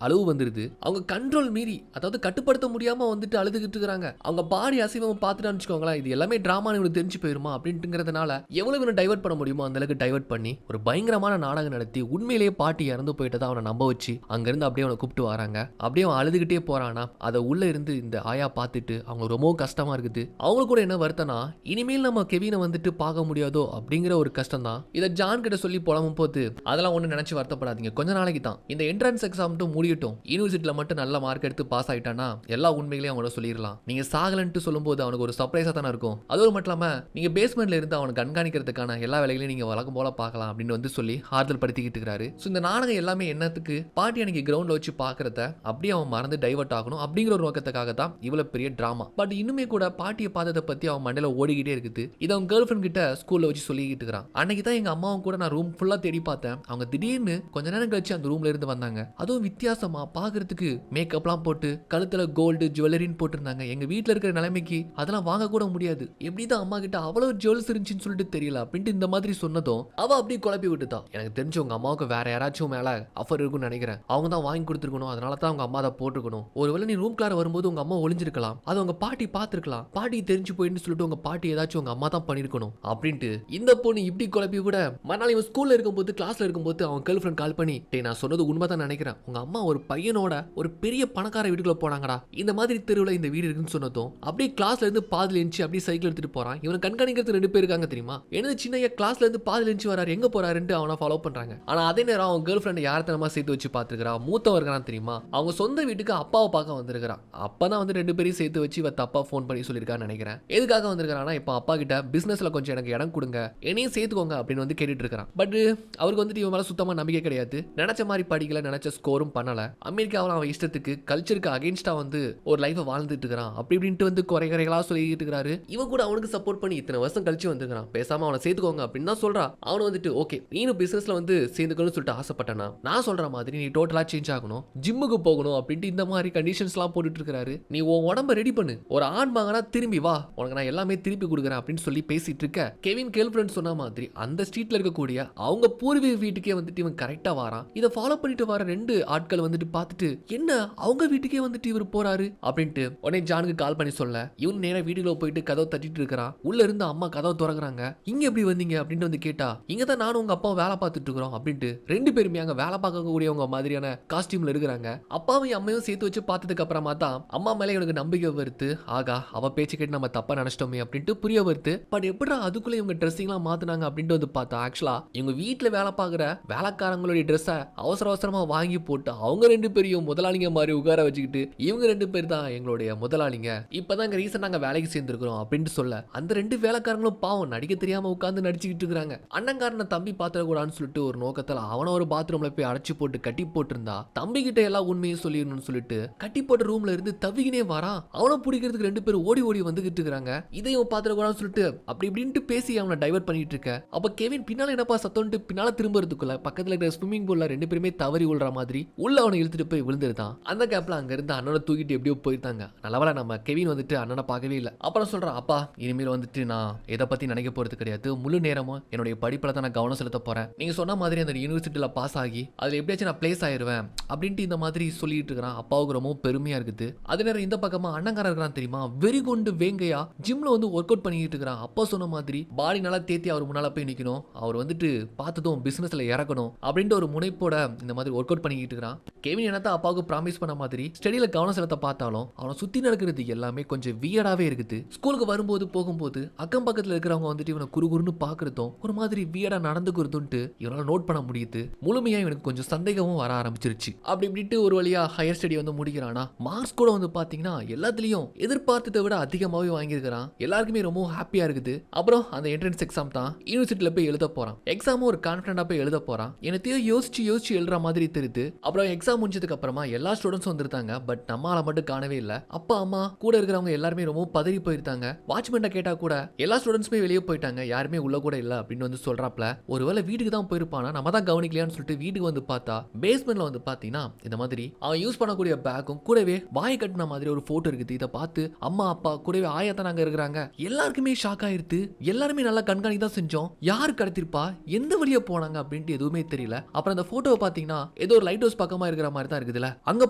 வந்துருது. அவங்க கண்ட்ரோல் மீறி, அதாவது கட்டுப்படுத்த முடியாம வந்துட்டு அழுதுகிட்டு இருக்காங்க. அவங்க பாடி அசைவம் பார்த்துட்டான்னு வச்சுக்கோங்களேன், இது எல்லாமே டிராமான்னு இவனுக்கு தெரிஞ்சு போயிருமா அப்படின்ட்டுங்கிறதுனால எவ்வளவு டைவர்ட் பண்ண முடியுமோ அந்த அளவுக்கு டைவர்ட் பண்ணி ஒரு பயங்கரமான நாடகம் நடத்தி உண்மையிலேயே பாட்டி இறந்து போயிட்டதா அவனை நம்ப வச்சு அங்கிருந்து அப்படியே அவனை கூப்பிட்டு வராங்க. அப்படியே அவன் அழுதுகிட்டே போறானா, அதை உள்ள இருந்து இந்த ஆயா பார்த்துட்டு அவங்க ரொம்ப கஷ்டமா இருக்குது. அவங்களுக்கு கூட என்ன வருத்தனா, இனிமேல் நம்ம கெவினை வந்துட்டு பார்க்க முடியாதோ அப்படிங்கிற ஒரு கஷ்டம் தான். இதை ஜான் கிட்ட சொல்லி புலம்பும் போது அதெல்லாம் ஒண்ணு நினைச்சு வருத்தப்படாதீங்க, கொஞ்ச நாளைக்கு தான் இந்த என்ட்ரன்ஸ் எக்ஸாம் முடியட்டும், யூனிவர்சிட்டியில மட்டும் நல்ல மார்க் எடுத்து பாஸ் ஆயிட்டானா எல்லா உண்மைகளையும் அவங்கள சொல்லிடலாம். நீங்க சாகலன்ட்டு சொல்லும்போது அவனுக்கு ஒரு சர்ப்ரைஸா தானே இருக்கும். அதோடு மட்டும் இல்லாம நீங்க பேஸ்மெண்ட்ல இருந்து அவனை கண்காணிக்கிறதுக்கான எல்லா வேலைகளையும் நீங்க வழக்கம் போல பார்க்கலாம் அப்படின்னு வந்து சொல்லி ஆறுதல் படுத்திக்கிட்டு இருக்காரு. இந்த நாடகம் எல்லாமே என்னத்துக்கு, பாட்டி அன்னைக்கு கிரவுண்ட்ல வச்சு பாக்குறத அப்படியே அவன் மறந்து டைவர்ட் ஆகணும் அப்படிங்கிற ஒரு நோக்கத்துக்காக தான் இவ்வளவு பெரிய டிராமா. பட் இன்னுமே கூட பாட்டியை பார்த்ததை பத்தி அவன் மண்டையில ஓடிக்கிட்டே இருக்குது. இதை அவன் கேர்ள் ஃபிரெண்ட் கிட்ட ஸ்கூல்ல வச்சு சொல்லிக்கிட்டு இருக்கிறான். அன்னைக்கு தான் எங்க அம்மாவும் கூட நான் ரூம் ஃபுல்லா தேடி பார்த்தேன், அவங்க திடீர்னு கொஞ்ச நேரம் கழிச்சு அந்த ரூம்ல இருந்து வந்தாங்க. அதுவும் வித்தியாசமா பாக்குறதுக்கு மேக்கப்லாம் போட்டு கழுத்துல கோல்டு ஜுவல்லரின்னு போட்டிருந்தாங்க. எங்க வீட்டுல இருக்கிற நிலைமைக்கு அதெல்லாம் வாங்க கூட முடியாது, எப்படிதான் அம்மா கிட்ட அவ்வளவு ஜுவல்ஸ் இருந்துச்சுன்னு சொல்லிட்டு தெரியல அப்படின்ட்டு இந்த மாதிரி சொன்னதும் அவ அப்படியே குழப்பி விட்டுதான். எனக்கு தெரிஞ்சு உங்க அம்மாவுக்கு வேற யாராச்சும் மேல ஆஃபர் இருக்கும்னு நினைக்கிறேன், அவங்க தான் வாங்கி கொடுத்துருக்கணும், அதனால தான் அவங்க அம்மா தான் போட்டுக்கணும். ஒருவேளை நீ ரூம் கிளார வரும்போது உங்க அம்மா ஒளிஞ்சிருக்கலாம், அது உங்க பாட்டி பார்த்திருக்கலாம், பாட்டி தெரிஞ்சு போயின்னு சொல்லிட்டு உங்க பாட்டி ஏதாச்சும் உங்க அம்மா தான் பண்ணிருக்கணும் அப்படின்ட்டு இந்த பொண்ணு இப்படி குழப்பி விட. மறுநாள் இவன் ஸ்கூல்ல இருக்கும்போது கிளாஸ்ல இருக்கும்போது அவன் கேர்ள் ஃபிரெண்ட் கால் பண்ணி, டே நான் சொன்னது உண்மைதான் நினைக்கிறேன், உங்க அம்மா ஒரு பையனோட ஒரு பெரிய பணக்கார வீட்டுக்குள்ள போனாங்கடா, இந்த மாதிரி தெருவுல இந்த வீடு இருக்குன்னு சொன்னதும் அப்படியே கிளாஸ்ல இருந்து பாதில எஞ்சி அப்படியே சைக்கிள் எடுத்துட்டு போறான். இவன் கண்காணிக்கிறது 2 பேர் இருக்காங்க தெரியுமா. எனது சின்னையா கிளாஸ்ல இருந்து பாதியில இருந்து வராரு, எங்க போறாருன்னு அவனை ஃபாலோ பண்றாங்க. ஆனா அதே நேரம் அவன் கேர்ள் ஃப்ரெண்ட் யாரத்தனமா சேர்த்து வச்சு பாத்துக்கிறான். மூத்தவர் இருக்கான் தெரியுமா, அவங்க சொந்த வீட்டுக்கு அப்பாவை பார்க்க வந்திருக்கான். அப்பதான் வந்து 2 பேரையும் சேர்த்து வச்சு இவ தப்பா ஃபோன் பண்ணி சொல்லியிருக்கான்னு நினைக்கிறேன். எதுக்காக வந்திருக்கானா, இப்போ அப்பா கிட்ட பிசினஸ்ல கொஞ்சம் எனக்கு இடம் கொடுங்க, என்னையும் சேர்த்துக்கோங்க அப்படின்னு வந்து கேட்டுட்டு இருக்கான். பட் அவருக்கு வந்துட்டு இவன் மேல சுத்தமா நம்பிக்கை கிடையாது. நினைச்ச மாதிரி படிக்கல, நினைச்ச ஸ்கோரும் பண்ணல. அமெரிக்காவில் அவன் இஷ்டத்துக்கு கல்ச்சருக்கு அகைன்ஸ்டா வந்து ஒரு லைஃபை வாழ்ந்துட்டு இருக்கிறான். அப்படி இப்படின்ட்டு வந்து குறைகளா சொல்லிட்டு இருக்கிறாரு. இவன் கூட அவனுக்கு சப்போர்ட் பண்ணி இத்தனை வருஷம் கழிச்சு வந்துருக்கான். பேசாம அவனை சேர்த்துக்கோங்க அப்படின்னு தான் சொல்றான். அவன் வந்துட்டு ஓகே நீனும் பிசினஸ்ல வந்து சேர்ந்துக்கணும்னு சொல்லிட்டு ஆசைப்பட்டானா, நான் சொல்ற மாதிரி நீ டோட்டலா சேஞ்ச் ஆகணும், ஜிம்முக்கு போகணும் அப்படின்ட்டு இந்த மாதிரி கண்டிஷன்ஸ் எல்லாம் போட்டுட்டு இருக்காரு. நீ உன் உடம்ப ரெடி பண்ணு, ஒரு ஆண் மகனா திரும்பி வா, உனக்கு நான் எல்லாமே திருப்பி கொடுக்குறேன் அப்படின்னு சொல்லி பேசிட்டு இருக்க. கெவின் கேர்ள் ஃப்ரெண்ட் சொன்ன மாதிரி அந்த ஸ்ட்ரீட்ல இருக்கக்கூடிய அவங்க பூர்வீக வீட்டுக்கே வந்துட்டு இவன் கரெக்டா வாரான். இதை ஃபாலோ பண்ணிட்டு வர 2 ஆட்கள் வந்துட்டு பார்த்துட்டு என்ன அவங்க வீட்டுக்கே வந்துட்டு இவர் போறாரு அப்படின்ட்டு உடனே ஜானுக்கு கால் பண்ணி சொல்ல, இவன் நேரா வீட்டுக்குள்ள போயிட்டு கதவை தட்டிட்டு இருக்கிறான். உள்ள இருந்து அம்மா கதவை திறக்கிறாங்க. இங்க எப்படி வந்தீங்க அப்படின்னு வந்து கேட்டா, இங்க தான் நானும் உங்க அப்பாவும் வேலை பார்த்துட்டு இருக்கிறோம் அப்படின்ட்டு 2 பேருமே அங்க வேலை பார்க்கக்கூடியவங்க மாதிரியான காஸ்டியூம்ல இருக்கிறாங்க. அப்பாவும் அம்மையும் சேர்த்து வச்சு பார்த்ததுக்கு அப்புறமா தான் அம்மா மேல எனக்கு நம்பிக்கை வருது. ஆகா அவ பேச்சு கேட்டு நம்ம தப்பா நினைச்சிட்டோமே அப்படின்ட்டு புரிய வருது. பட் எப்படா அதுக்குள்ள இவங்க ட்ரெஸ்ஸிங் எல்லாம் மாத்தினாங்க அப்படின்ட்டு வந்து பார்த்தா, ஆக்சுவலா இவங்க வீட்டுல வேலை பார்க்குற வேலைக்காரங்களுடைய ட்ரெஸ்ஸை அவசர அவசரமா வாங்கி போட்டு அவங்க 2 பேரையும் முதலாளிங்க மாதிரி உட்கார வச்சுக்கிட்டு இவங்க 2 பேர் தான் எங்களுடைய முதலாளிங்க, இப்பதான் ரீசன் நாங்க வேலைக்கு சேர்ந்துருக்கிறோம் அப்படின்ட்டு சொல்ல, அந்த 2 வேலைக்காரங்களும் பாவம் நடிக்க தெரியாம உட்கார்ந்து நடிச்சுக்கிட்டு இருக்காங்க. அண்ணங்காரனை தம்பி பாத்திரக்கூடாதுன்னு சொல்லிட்டு ஒரு நோக்கத்துல அவன ஒரு பாத்ரூம்ல போய் அடைச்சு போட்டு கட்டி போட்டிருந்தா, தம்பி கிட்ட எல்லா உண்மையும் சொல்லிடணும்னு சொல்லிட்டு கட்டி போட்ட ரூம்ல இருந்து தவிக்கினே வரான். அவனை பிடிக்கிறதுக்கு 2 பேர் ஓடி ஓடி வந்துகிட்டு இருக்காங்க. இதையும் பாத்திரக்கூடாதுன்னு சொல்லிட்டு அப்படி இப்படின்ட்டு பேசி அவனை டைவர்ட் பண்ணிட்டு இருக்க. அப்ப கெவின் பின்னால என்னப்பா சத்தம்ட்டு பின்னால திரும்புறதுக்குள்ள பக்கத்துல இருக்கிற ஸ்விம்மிங் பூல்ல 2 பேருமே தவறி விழுற மாதிரி உள்ள அவனை இழுத்துட்டு போய் விழுந்துருதான். அந்த கேப்ல அங்க இருந்து அண்ணனை தூக்கிட்டு எப்படியோ போயிருந்தாங்க. நல்லவள நம்ம கெவின் வந்துட்டு அண்ணனை பார்க்கவே இல்லை. அப்புறம் சொல்றான், அப்பா இனிமேல் வந்துட்டு நான் எதை பத்தி நினைக்க போறது கிடையாது, முழு நேரமும் என்னுடைய படிப்புல தான் நான் கவனம் செலுத்த போறேன். நீங்க சொன்ன மாதிரி அந்த யூனிவர்சிட்டியில பாஸ் ஆகி அதுல எப்படியாச்சும் நான் பிளேஸ் ஆயிருவேன் அப்படின்ட்டு இந்த மாதிரி சொல்லிட்டு இருக்கிறான். அப்பாவுக்கு ரொம்ப பெருமையா இருக்குது. அதே நேரம் இந்த பக்கமா அண்ணங்காரன் இருக்கிறான் தெரியுமா, வெறி கொண்டு வேங்கையா ஜிம்ல வந்து ஒர்க் அவுட் பண்ணிட்டு இருக்கிறான். அப்பா சொன்ன மாதிரி பாடி நல்லா தேத்தி அவர் முன்னால போய் நிக்கணும், அவர் வந்துட்டு பார்த்ததும் பிசினஸ்ல இறக்கணும் அப்படின்ட்டு ஒரு முனைப்போட இந்த மாதிரி ஒர்க் அவுட் பண்ணிட்டு இருக்கிறான். கெவின் என்னத்த அப்பாவுக்கு ப்ராமிஸ் பண்ண மாதிரி ஸ்டடியில கவனம் செலுத்த பார்த்தாலும் அவனை சுத்தி நடக்கிறது எல்லாமே கொஞ்சம் வியர்டாவே இருக்குது. ஸ்கூலுக்கு வரும்போது போகும்போது அக்கம் பக்கத்துல இருக்கிறவங்க வந்துட்டு இவனை குறுகுறுன்னு பாக்குறதும் ஒரு மாதிரி வியர்டா நடந்துக்கிறதுன்ட்டு இவனால நோட் பண்ண முடியுது. முழுமையா இவனுக்கு கொஞ்சம் சந்தேகமும் வர ஆரம்பிச்சிருச்சு. அப்படி இப்படிட்டு ஒரு வழியா ஹையர் ஸ்டடி வந்து முடிக்கிறானா. மார்க்ஸ் கூட வந்து பாத்தீங்கன்னா எல்லாத்துலயும் எதிர்பார்த்ததை விட அதிகமாவே வாங்கியிருக்கிறான். எல்லாருக்குமே ரொம்ப ஹாப்பியா இருக்குது. அப்புறம் அந்த என்ட்ரன்ஸ் எக்ஸாம் தான் யூனிவர்சிட்டியில போய் எழுத போறான். எக்ஸாமும் ஒரு கான்ஃபிடண்டா போய் எழுத போறான். என்னத்தையோ யோசிச்சு யோசிச்சு எழுதுற மாதிரி தெரியுது. அப்புறம் எக்ஸாம் முடிஞ்சதுக்கு அப்புறமா எல்லா ஸ்டூடெண்ட்ஸும் வந்துருந்தாங்க. பட் நம்மால மட்டும் காணவே இல்லை. அப்பா அம்மா கூட இருக்கிறவங்க எல்லாருமே ரொம்ப பதறி போயிருந்தாங்க. வாட்ச்மேன் கேட்டா கூட எல்லா ஸ்டூடெண்ட்ஸுமே வெளியே போயிட்டாங்க, யாருமே உள்ள கூட இல்ல அப்படின்னு வந்து சொல்றாப்ல. ஒருவேளை வீட்டுக்கு தான் போயிருப்பானா, நம்ம தான் கவனிக்கலையான்னு சொல்லிட்டு வீட்டுக்கு வந்து பார்த்தா பேஸ்மெண்ட்ல வந்து பாத்தீங்கன்னா இந்த மாதிரி அவன் யூஸ் பண்ணக்கூடிய பேக்கும் கூடவே வாய் கட்டின மாதிரி ஒரு போட்டோ இருக்குது. இதை பார்த்து அம்மா அப்பா கூடவே ஆயத்தான் அங்க இருக்கிறாங்க. எல்லாருக்குமே ஷாக் ஆயிருது. எல்லாருமே நல்லா கண்காணி தான் செஞ்சோம், யார் கடத்திருப்பா, எந்த வழியா போனாங்க அப்படின்ட்டு எதுவுமே தெரியல. அப்புறம் அந்த போட்டோவை பாத்தீங்கன்னா ஏதோ ஒரு லைட் ஹவுஸ் பக்கமா இருக்கிற மாதிரி தான் இருக்குதுல, அங்க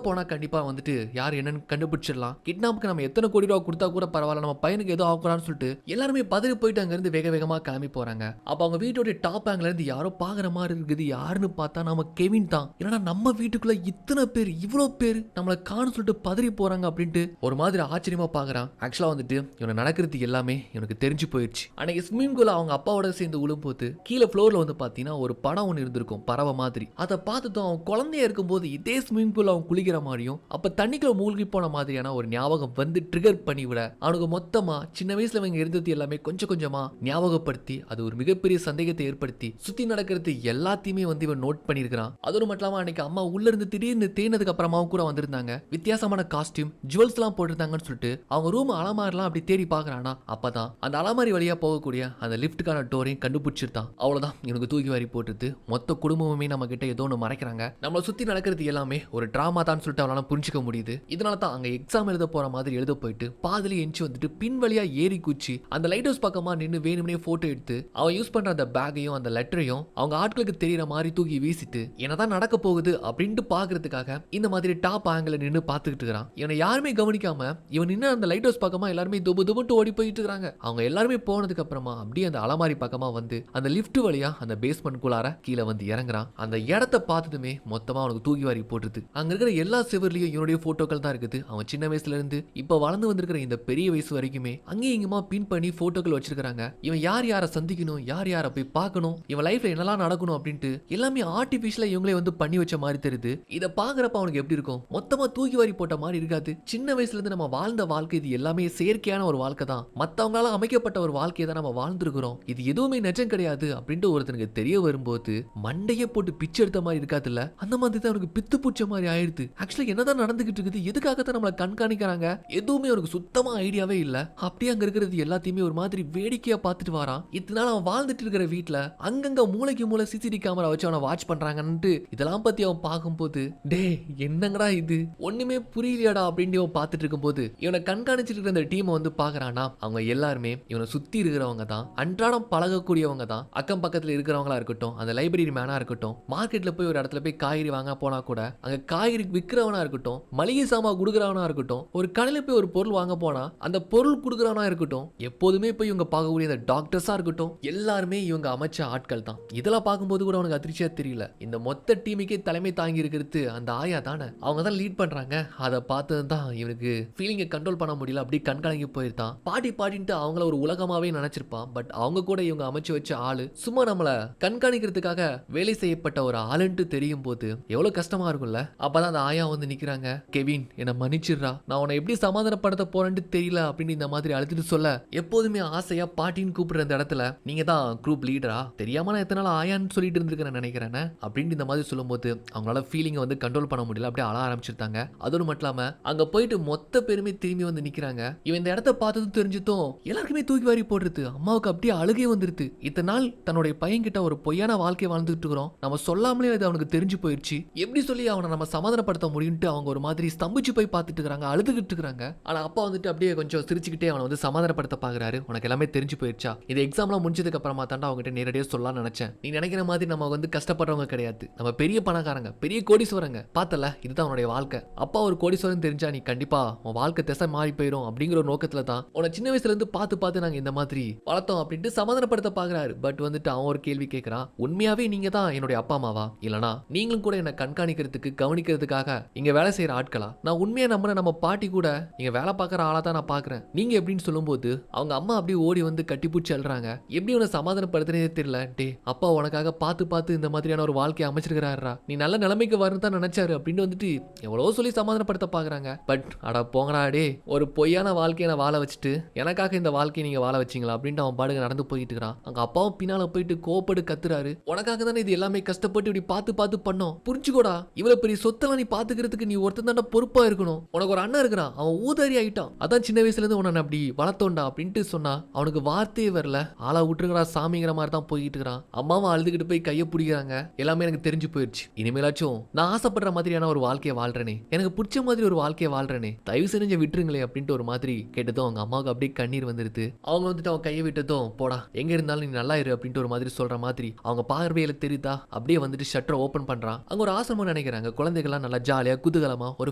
போனா கண்டிப்பா வந்துட்டு யார் என்னன்னு கண்டுபிடிச்சிடலாம். கிட்னாப்புக்கு நம்ம எத்தனை கோடி ரூபா கொடுத்தா கூட பரவாயில்ல, நம்ம பையனுக்கு ஏதோ ஆகக்கூடாதுன்னு சொல்லிட்டு எல்லாருமே பதறி போயிட்டு அங்க இருந்து வேக வேகமா கிளம்பி போறாங்க. அப்ப அவங்க வீட்டோட டாப் ஆங்கில இருந்து யாரோ பாக்குற மாதிரி இருக்குது. யாருன்னு பார்த்தா நம்ம கெவின் தான். ஏன்னா நம்ம வீட்டுக்குள்ள இத்தனை பேர் இவ்வளவு பேர் நம்மளை காணு சொல்லிட்டு பதறி போறாங்க அப்படின்ட்டு ஒரு மாதிரி ஆச்சரியமா பாக்குறான். ஆக்சுவலா வந்துட்டு இவனை நடக்கிறது எல்லாமே இவனுக்கு தெரிஞ்சு போயிடுச்சு. அன்னைக்கு ஸ்விம்மிங் பூல்ல அவங்க அப்பாவோட சேர்ந்து விழும்போது கீழே ஃப்ளோர்ல வந்து பாத்தீங்கன்னா ஒரு படம் ஒன்று இருந்திருக்கும், பறவை மாதிரி. அதை பார்த்துட்டும் அவன் குழந்தைய இருக்கும்போது இதே ஸ்விம்மிங் பூல் அவன் குளிக்கிற மாதிரியும் அப்ப தண்ணிக்குள்ள மூழ்கி போன மாதிரியான ஒரு ஞாபகம் வந்து ட்ரிகர் பண்ணிவிட அவனுக்கு மொத்தமா சின்ன வயசுல இவங்க இருந்தது எல்லாமே கொஞ்சம் கொஞ்சமா ஞாபகப்படுத்தி அது ஒரு மிகப்பெரிய சந்தேகத்தை ஏற்படுத்தி சுத்தி நடக்கிறது எல்லாத்தையுமே வந்து இவன் நோட் பண்ணிருக்கான். அதோடு மட்டும் இல்லாம அன்னைக்கு அம்மா உள்ள இருந்து திடீர்னு தேனதுக்கு அப்புறமாவும் கூட வந்திருந்தாங்க. வித்தியாசமான காஸ்டியூம் ஜுவல்ஸ் எல்லாம் போட்டிருந்தாங்கன்னு சொல்லிட்டு அவங்க ரூம் அலமாரிலாம் அப்படி தேடி பாக்குறானா. அப்பதான் அந்த அலமாரி வழியா போகக்கூடிய அந்த லிப்டுக்கான டோரையும் கண்டுபிடிச்சிருந்தான். அவ்வளவுதான், இவனுக்கு தூக்கி வாரி போட்டுட்டு மொத்த குடும்பமுமே நம்ம கிட்ட ஏதோ ஒன்று மறைக்கிறாங்க. நம்மளை சுத்தி நடக்கிறது எல்லாமே ஒரு டிராமா தான் சொல்லிட்டு அவனால புரிஞ்சுக்க முடியுது. இதனால தான் அங்க எக்ஸாம் எழுத போற மாதிரி எழுத போயிட்டு பாதிலே எஞ்சி வந்துட்டு பின் வழியா ஏறி குச்சி அந்த லைட் ஹவுஸ் பக்கமா நின்று வேணும்னே போட்டோ எடுத்து அவன் யூஸ் பண்ற அந்த பேக்கையும் அந்த லெட்டரையும் அவங்க ஆட்களுக்கு தெரியற மாதிரி தூக்கி வீசிட்டு என்னதான் நடக்க போகுது அப்படின்ட்டு பாக்குறதுக்காக இந்த மாதிரி டாப் ஆங்கிள் நின்று பாத்துக்கிட்டு இருக்கிறான். இவனை யாருமே கவனிக்காம இவன் நின்று அந்த லைட் ஹவுஸ் பக்கமா எல்லாருமே துபு துபுட்டு ஓடி போயிட்டு இருக்காங்க. அவங்க எல்லாருமே போனதுக்கு அப்புறமா அப்படியே அந்த அலமாரி பக்கமா வந்து அந்த லிப்ட் வழியா அந்த பேஸ்மெண்ட் குள்ளார கீழே வந்து இறங்குறான். அந்த இடத்தை பார்த்ததுமே மொத்தமா அவனுக்கு தூக்கி வாரி போட்டுது. அங்க இருக்கிற எல்லா சிவர்லயும் இவனுடைய போட்டோக்கள் தான் இருக்குது. அவன் சின்ன வயசுல இருந்து இப்ப வளர்ந்து வந்திருக்கிற இந்த பெரிய வயசு வரைக்குமே அங்கேயும் இங்குமா பின் பிரிண்ட் பண்ணி போட்டோக்கள் வச்சிருக்காங்க. இவன் யார் யாரை சந்திக்கணும், யார் யாரை போய் பார்க்கணும், இவன் லைஃப்ல என்னெல்லாம் நடக்கணும் அப்படின்ட்டு எல்லாமே ஆர்டிபிஷியலா இவங்களே வந்து பண்ணி வச்ச மாதிரி தெரியுது. இதை பாக்குறப்ப அவனுக்கு எப்படி இருக்கும்? மொத்தமா தூக்கி வாரி போட்ட மாதிரி இருக்காது. சின்ன வயசுல இருந்து நம்ம வாழ்ந்த வாழ்க்கை இது எல்லாமே செயற்கையான ஒரு வாழ்க்கை தான், மத்தவங்களால அமைக்கப்பட்ட ஒரு வாழ்க்கையை தான் நம்ம வாழ்ந்துருக்கிறோம், இது எதுவுமே நிஜம் கிடையாது அப்படின்ட்டு ஒருத்தனுக்கு தெரிய வரும்போது மண்டையை போட்டு பிச்சு எடுத்த மாதிரி இருக்காதுல்ல, அந்த மாதிரி தான் அவனுக்கு பித்து பூச்ச மாதிரி ஆயிடுது. ஆக்சுவலா என்னதான் நடந்துகிட்டு இருக்குது, எதுக்காகத்தான் நம்மளை கண்காணிக்கிறாங்க, எதுவுமே அவனுக்கு சுத்தமா ஐடியாவே இல்ல. அப்படியே அங்க இருக்கிறது எல்லாத்தையுமே ஒரு மாதிரி வேடிக்கையா பார்த்துட்டு வரான். இதனால அவன் வாழ்ந்துட்டு இருக்கிற வீட்டுல அங்கங்க மூளைக்கு மூளை சிசிடி கேமரா வச்சு அவனை வாட்ச் பண்றாங்கன்னு இதெல்லாம் பத்தி அவன் பார்க்கும்போது டே என்னங்கடா இது ஒண்ணுமே புரியலையாடா அப்படின்னு அவன் பார்த்துட்டு இருக்கும்போது இவனை கண்காணிச்சிட்டு இருக்கிற அந்த டீமை வந்து பாக்குறானா, அவங்க எல்லாருமே இவனை சுத்தி இருக்கிறவங்க தான், அன்றாடம் பழகக்கூடியவங்க தான், அக்கம் பக்கத்துல இருக்கிறவங்களா இருக்கட்டும், அந்த லைப்ரரி மேனா இருக்கட்டும், மார்க்கெட்ல போய் ஒரு இடத்துல போய் காய்கறி வாங்க போனா கூட அங்க காய்கறி விற்கிறவனா இருக்கட்டும், மளிகை சாமான் கொடுக்குறவனா இருக்கட்டும், ஒரு கடையில போய் ஒரு பொருள் வாங்க போனா அந்த பொருள் கொடுக்குறவனா இருக்கட்டும், எப்போதுமே போய் இவங்க பார்க்கக்கூடிய அந்த டாக்டர்ஸா இருக்கட்டும், எல்லாருமே இவங்க அமைச்ச ஆட்கள் தான். இதெல்லாம் பார்க்கும்போது கூட அவனுக்கு அதிர்ச்சியா தெரியல, இந்த மொத்த டீமுக்கே தலைமை தாங்கி இருக்கிறது அந்த ஆயா தானே, அவங்க தான் லீட் பண்றாங்க. அதை பார்த்தது தான் இவனுக்கு ஃபீலிங்கை கண்ட்ரோல் பண்ண முடியல, அப்படி கண்கலங்கி போயிருந்தான். பாட்டி பாட்டின்ட்டு அவங்கள ஒரு உலகமாவே நினைச்சிருப்பான். பட் அவங்க கூட இவங்க அமைச்சு வச்ச ஆளு சும்மா நம்மள கண்காணிக்கிறதுக்காக வேலை செய்யப்பட்ட ஒரு ஆளுன்ட்டு தெரியும் போது எவ்வளவு கஷ்டமா இருக்கும்ல. அப்பதான் அந்த ஆயா வந்து நிக்கிறாங்க, கெவின் என்ன மன்னிச்சிடுறா, நான் உன்னை எப்படி சமாதானப்படுத்த போறேன்னு தெரியல அப்படின்னு இந்த மாதிரி அழுத்திட்டு சொல்ல, எப்போதுமே ஆசையா பாட்டின்னு கூப்பிடுற அந்த இடத்துல நீங்க தான் குரூப் லீடரா, தெரியாம நான் எத்தனை நாள் ஆயான்னு சொல்லிட்டு இருந்திருக்கேன் நினைக்கிறேன் அப்படின்னு இந்த மாதிரி சொல்லும் போது அவங்களால ஃபீலிங்கை வந்து கண்ட்ரோல் பண்ண முடியல, அப்படியே அழ ஆரம்பிச்சிருந்தாங்க. அதோடு மட்டும் இல்லாம அங்க போயிட்டு மொத்த பேருமே திரும்பி வந்து நிக்கிறாங்க. இவன் இந்த இடத்த பார்த்ததும் தெரிஞ்சுட்டும் எல்லாருக்குமே தூக்கி வாரி போடுறது, அம்மாவுக்கு அப்படியே அழுகே வந்துருது. இத்தனை நாள் தன்னுடைய பையன் கிட்ட ஒரு பொய்யான வாழ்க்கை வாழ்ந்துட்டு இருக்கிறோம், நம்ம சொல்லாமலே அது அவனுக்கு தெரிஞ்சு போயிடுச்சு, எப்படி சொல்லி அவனை நம்ம சமாதானப்படுத்த முடியும்ட்டு அவங்க ஒரு மாதிரி ஸ்தம்பிச்சு போய் பார்த்துட்டு இருக்காங்க, அழுதுகிட்டு இருக்காங்க. ஆனா அப்பா வந்துட்டு அப்படியே கொஞ்சம் சிரிச்சுக்கிட்டே அவனை வந்து சமாதானப்படுத்த பாக்குறாரு. உனக்கு எல்லாமே தெரிஞ்சு போயிடுச்சா, இது எக்ஸாம்லாம் முடிஞ்சதுக்கு அப்புறமா தாண்டா அவங்ககிட்ட நேரடியாக சொல்லலாம்னு நினைச்சேன், நீ நினைக்கிற மாதிரி நம்ம வந்து கஷ்டப்படுறவங்க கிடையாது, நம்ம பெரிய பணக்காரங்க, பெரிய கோடீஸ்வரங்க, பார்த்தல இதுதான் உன்னுடைய வாழ்க்கை, அப்பா ஒரு கோடீஸ்வரன் தெரிஞ்சா நீ கண்டிப்பா உன் வாழ்க்கை திசை மாறி போயிடும் அப்படிங்கிற ஒரு நோக்கத்துல தான் உன சின்ன வயசுல இருந்து பார்த்து நாங்க இந்த மாதிரி வளர்த்தோம் அப்படின்ட்டு சமாதானப்படுத்த பாக்குறாரு. பட் வந்துட்டு அவன் ஒரு கேள்வி கேட்கிறான், உண்மையாவே நீங்க தான் என்னுடைய அப்பா அம்மாவா, இல்லனா நீங்களும் கூட என்ன கண்காணிக்கிறதுக்கு கவனிக்கிறதுக்காக இங்க வேலை செய்யற ஆட்களா, நான் உண்மையா நம்புறேன் நம்ம பாட்டி கூட இங்க வேலை பார்க்குற ஆளா தான் நான் பாக்குறேன் நீங்க எப்படின்னு சொல்லும்போது அவங்க அம்மா அப்படியே ஓடி வந்து கட்டிப்பூச்சி அழுறாங்க. எப்படி உன சமாதானப்படுத்துறதே தெரியல, டே அப்பா உனக்காக பார்த்து இந்த மாதிரியான ஒரு வாழ்க்கையை அமைச்சிருக்கிறாரா, நீ நல்ல நிலைமைக்கு வரணும் தான் நினைச்சாரு அப்படின்னு வந்துட்டு எவ்வளவோ சொல்லி சமாதானப்படுத்த பாக்குறாங்க. பட் அட போங்கடா டே, ஒரு பொய்யான வாழ்க்கையை நான் வாழ வச்சுட்டு எனக்காக இந்த வாழ்க்கையை நீங்க வாழ வச்சீங்களா அப்படின்ட்டு அவன் பாடுக நடந்து போயிட்டு இருக்கிறான். அங்க அப்பாவும் பின்னால போயிட்டு கோப்படு கத்துறாரு, உனக்காக தானே இது எல்லாமே கஷ்டப்பட்டு இப்படி பார்த்து பண்ணோம், புரிஞ்சுக்கோடா, இவ்வளவு பெரிய சொத்தெல்லாம் நீ பாத்துக்கிறதுக்கு நீ ஒருத்தன் தாண்டா பொறுப்பா இருக்கணும், உனக்கு ஒரு அண்ணன் இருக்கிறான், அவன் ஊதாரி ஆயிட்டான், அதான் சின்ன வயசுல இருந்து உன்னை அப்படி வளர்த்தோண்டா அப்படின்ட்டு சொன்னா அவனுக்கு வார்த்தையே வரல. ஆளா விட்டுருங்கடா சாமிங்கிற மாதிரி தான் போயிட்டு இருக்கிறான். அம்மாவும் அழுதுகிட்டு போய் கையை பிடிக்கிறாங்க. எல்லாமே எனக்கு தெரிஞ்சு போயிடுச்சு, இனிமேலாச்சும் நான் ஆசைப்படுற மாதிரியான ஒரு வாழ்க்கையை வாழ்றேனே, எனக்கு பிடிச்ச மாதிரி ஒரு வாழ்க்கையை வாழ்றேனே, தயவு செஞ்சு விட்டுருங்களே அப்படின்ட்டு ஒரு மாதிரி கேட்டதும் அவங்க அம்மாவுக்கு அப்படியே கண்ணீர் வந்துருது. அவங்க வந்துட்டு அவன் கையை விட்டதும் போடா எங்க இருந்தாலும் நீ நல்லா இரு அப்படின்ட்டு ஒரு மாதிரி சொல்ற மாதிரி அவங்க பார்வையில தெரியுதா. அப்படியே வந்துட்டு ஷட்டரை ஓபன் பண்றான். அங்க ஒரு ஆசிரமம் நினைக்கிறாங்க, குழந்தைகள்லாம் நல்லா ஜாலியா குதூகலமா ஒரு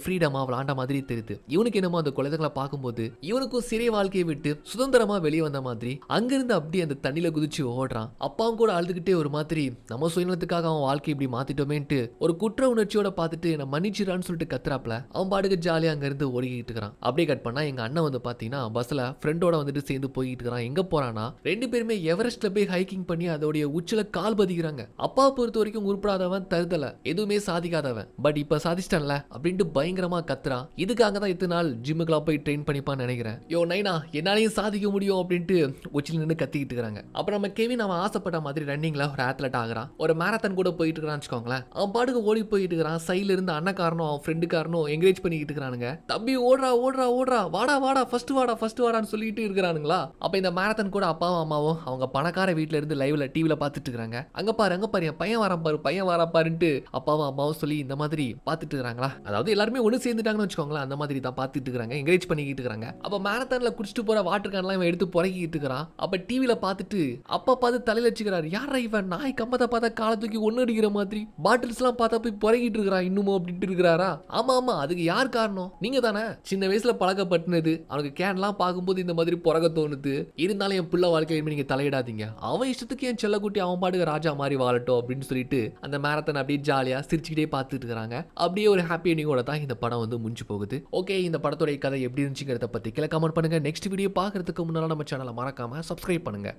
ஃப்ரீடமா விளாண்ட மாதிரி தெரியுது. இவனுக்கு என்னமோ அந்த குழந்தைகளை பார்க்கும்போது இவனுக்கும் சிறை வாழ்க்கையை விட்டு சுதந்திரமா வெளியே வந்த மாதிரி அங்கிருந்து அப்படியே அந்த தண்ணியில குதிச்சு ஓடுறான். அப்பாவும் கூட அழுதுகிட்டே ஒரு மாதிரி நம்ம சுயநலத்துக்காக அவன் வாழ்க்கை இப்படி மாத்திட்டோமேன்ட்டு ஒரு குற்ற உணர்ச்சியோட பார்த்துட்டு என்ன மன்னிச்சிடான்னு சொல்லிட்டு கத்துறாப்ல. அவன் பாட்டுக்கு ஜாலியா அங்க இருந்து ஓடிக்கிட்டு இருக்கிறான். அப்படியே கட் பண்ணா எங்க அண்ணன் வந்து பாத்தீங்கன்னா பஸ்ல ஃப்ரெண்டோட வந்துட்டு சேர்ந்து போயிட்டு இருக்கிறான். எங்க போறானா, ரெண்டு பேருமே எவரெஸ்ட்ல போய் ஹைக்கிங் பண்ணி அதோடைய உச்சில கால் பதிக்கிறாங்க. அப்பா பொறுத்த வரைக்கும் உருப்படாதவன், தருதல எதுவுமே சாதிக்காதவன், பட் இப்ப சாதிச்சிட்டன்ல அப்படின்ட்டு பயங்கரமா கத்துறான். இதுக்காக தான் இத்தனை நாள் ஜிம்முக்குலாம் போய் ட்ரெயின் பண்ணிப்பான்னு நினைக்கிறேன். யோ நைனா என்னாலையும் சாதிக்க முடியும் அப்படின்ட்டு உச்சில நின்று கத்திக்கிட்டு இருக்காங்க. அப்புறம் நம்ம கெவின் அவன் ஆசைப்பட்ட மாதிரி ரன்னிங்ல ஒரு அத்லெட் ஆகிறான். ஒரு மேரத்தான் கூட போயிட்டு இருக்கிறான்னு வச்சுக்கோங்களேன். அவன் பாட்டுக்கு ஓடி போயிட்டு இருக்கிறான். சைட்ல இருந்து அண்ணக்காரனும் அவன் ஃப்ரெண்டுக்காரனும் என்கரேஜ் பண்ணிக்கிட்டு இருக்கிறானுங்க. தம்பி ஓடுறா ஓடுறா ஓடுறா, வாடா வாடா ஃபர்ஸ்ட் வாடான்னு சொல்லிட்டு இருக்கிறானுங்களா. அப்ப இந்த மேரத்தான் கூட அப்பாவும் அம்மாவும் அவங்க பணக்கார வீட்டுல இருந்து லைவ்ல டிவில பாத்துட்டு இருக்காங்க. அங்க பாரு என் பையன் வரான் பாருன்ட்டு அப்பாவும் அம்மாவும் சொல்லி இந்த மாதிரி பாத்துட்டு இருக்காங்களா. அதாவது எல்லாருமே ஒண்ணு சேர்ந்துட்டாங்கன்னு வச்சுக்கோங்களேன். அந்த மாதிரி தான் பாத்துட்டு இருக்காங்க, என்கரேஜ் பண்ணிக்கிட்டு இருக்காங்க. அப்ப மேரத்தான்ல குடிச்சிட்டு போற வாட்டர் கேன்லாம் இவன் எடுத்து புறக்கிட்டு இருக்கிறான். அப்ப டிவில பாத்துட்டு அப்பா பார்த்து தலையில வச்சுக்கிறாரு, யாரா இவன் நாய் கம்பத்தை பார்த்தா காலை தூக்கி ஒண்ணு அடிக்கிற மாதிரி பாட்டில்ஸ் எல்லாம் பார்த்தா போய் புறக்கிட்டு இருக்கிறான் இன்னுமோ அப்படின்ட்டு இருக்கிறாரா. ஆமா ஆமா, அதுக்கு யார் காரணம், நீங்க தானே. சின்ன வயசுல பழக்கப்பட்டுனது, அவனுக்கு கேன்லாம் பார்க்கும்போது இந்த மாதிரி புறக தோணுது. இருந்தாலும் என் பிள்ளை வாழ்க்கையில நீங்க தலையிடாதீங்க, அவன் இஷ்டத்துக்கு என் செல்லக்குட்டி அவன் பாட்டுக்கு ராஜா மாதிரி வாழட்டும் அப்படின்னு சொல்லிட்டு அந்த மேரத்தான் அப்படியே ஜாலியா சிரிச்சுக்கிட்டே பார்த்துட்டு இருக்காங்க. அப்படியே ஒரு ஹாப்பி எண்டிங்கோட தான் இந்த படம் வந்து முடிஞ்சு போகுது. ஓகே, இந்த படத்தோட கதை எப்படி இருந்துச்சுங்கிறத பத்தி கீழே கமெண்ட் பண்ணுங்க. நெக்ஸ்ட் வீடியோ பார்க்கறது பார்க்கறதுக்கு முன்னால் நம்ம சேனலை மறக்காமல் சப்ஸ்கிரைப் பண்ணுங்கள்.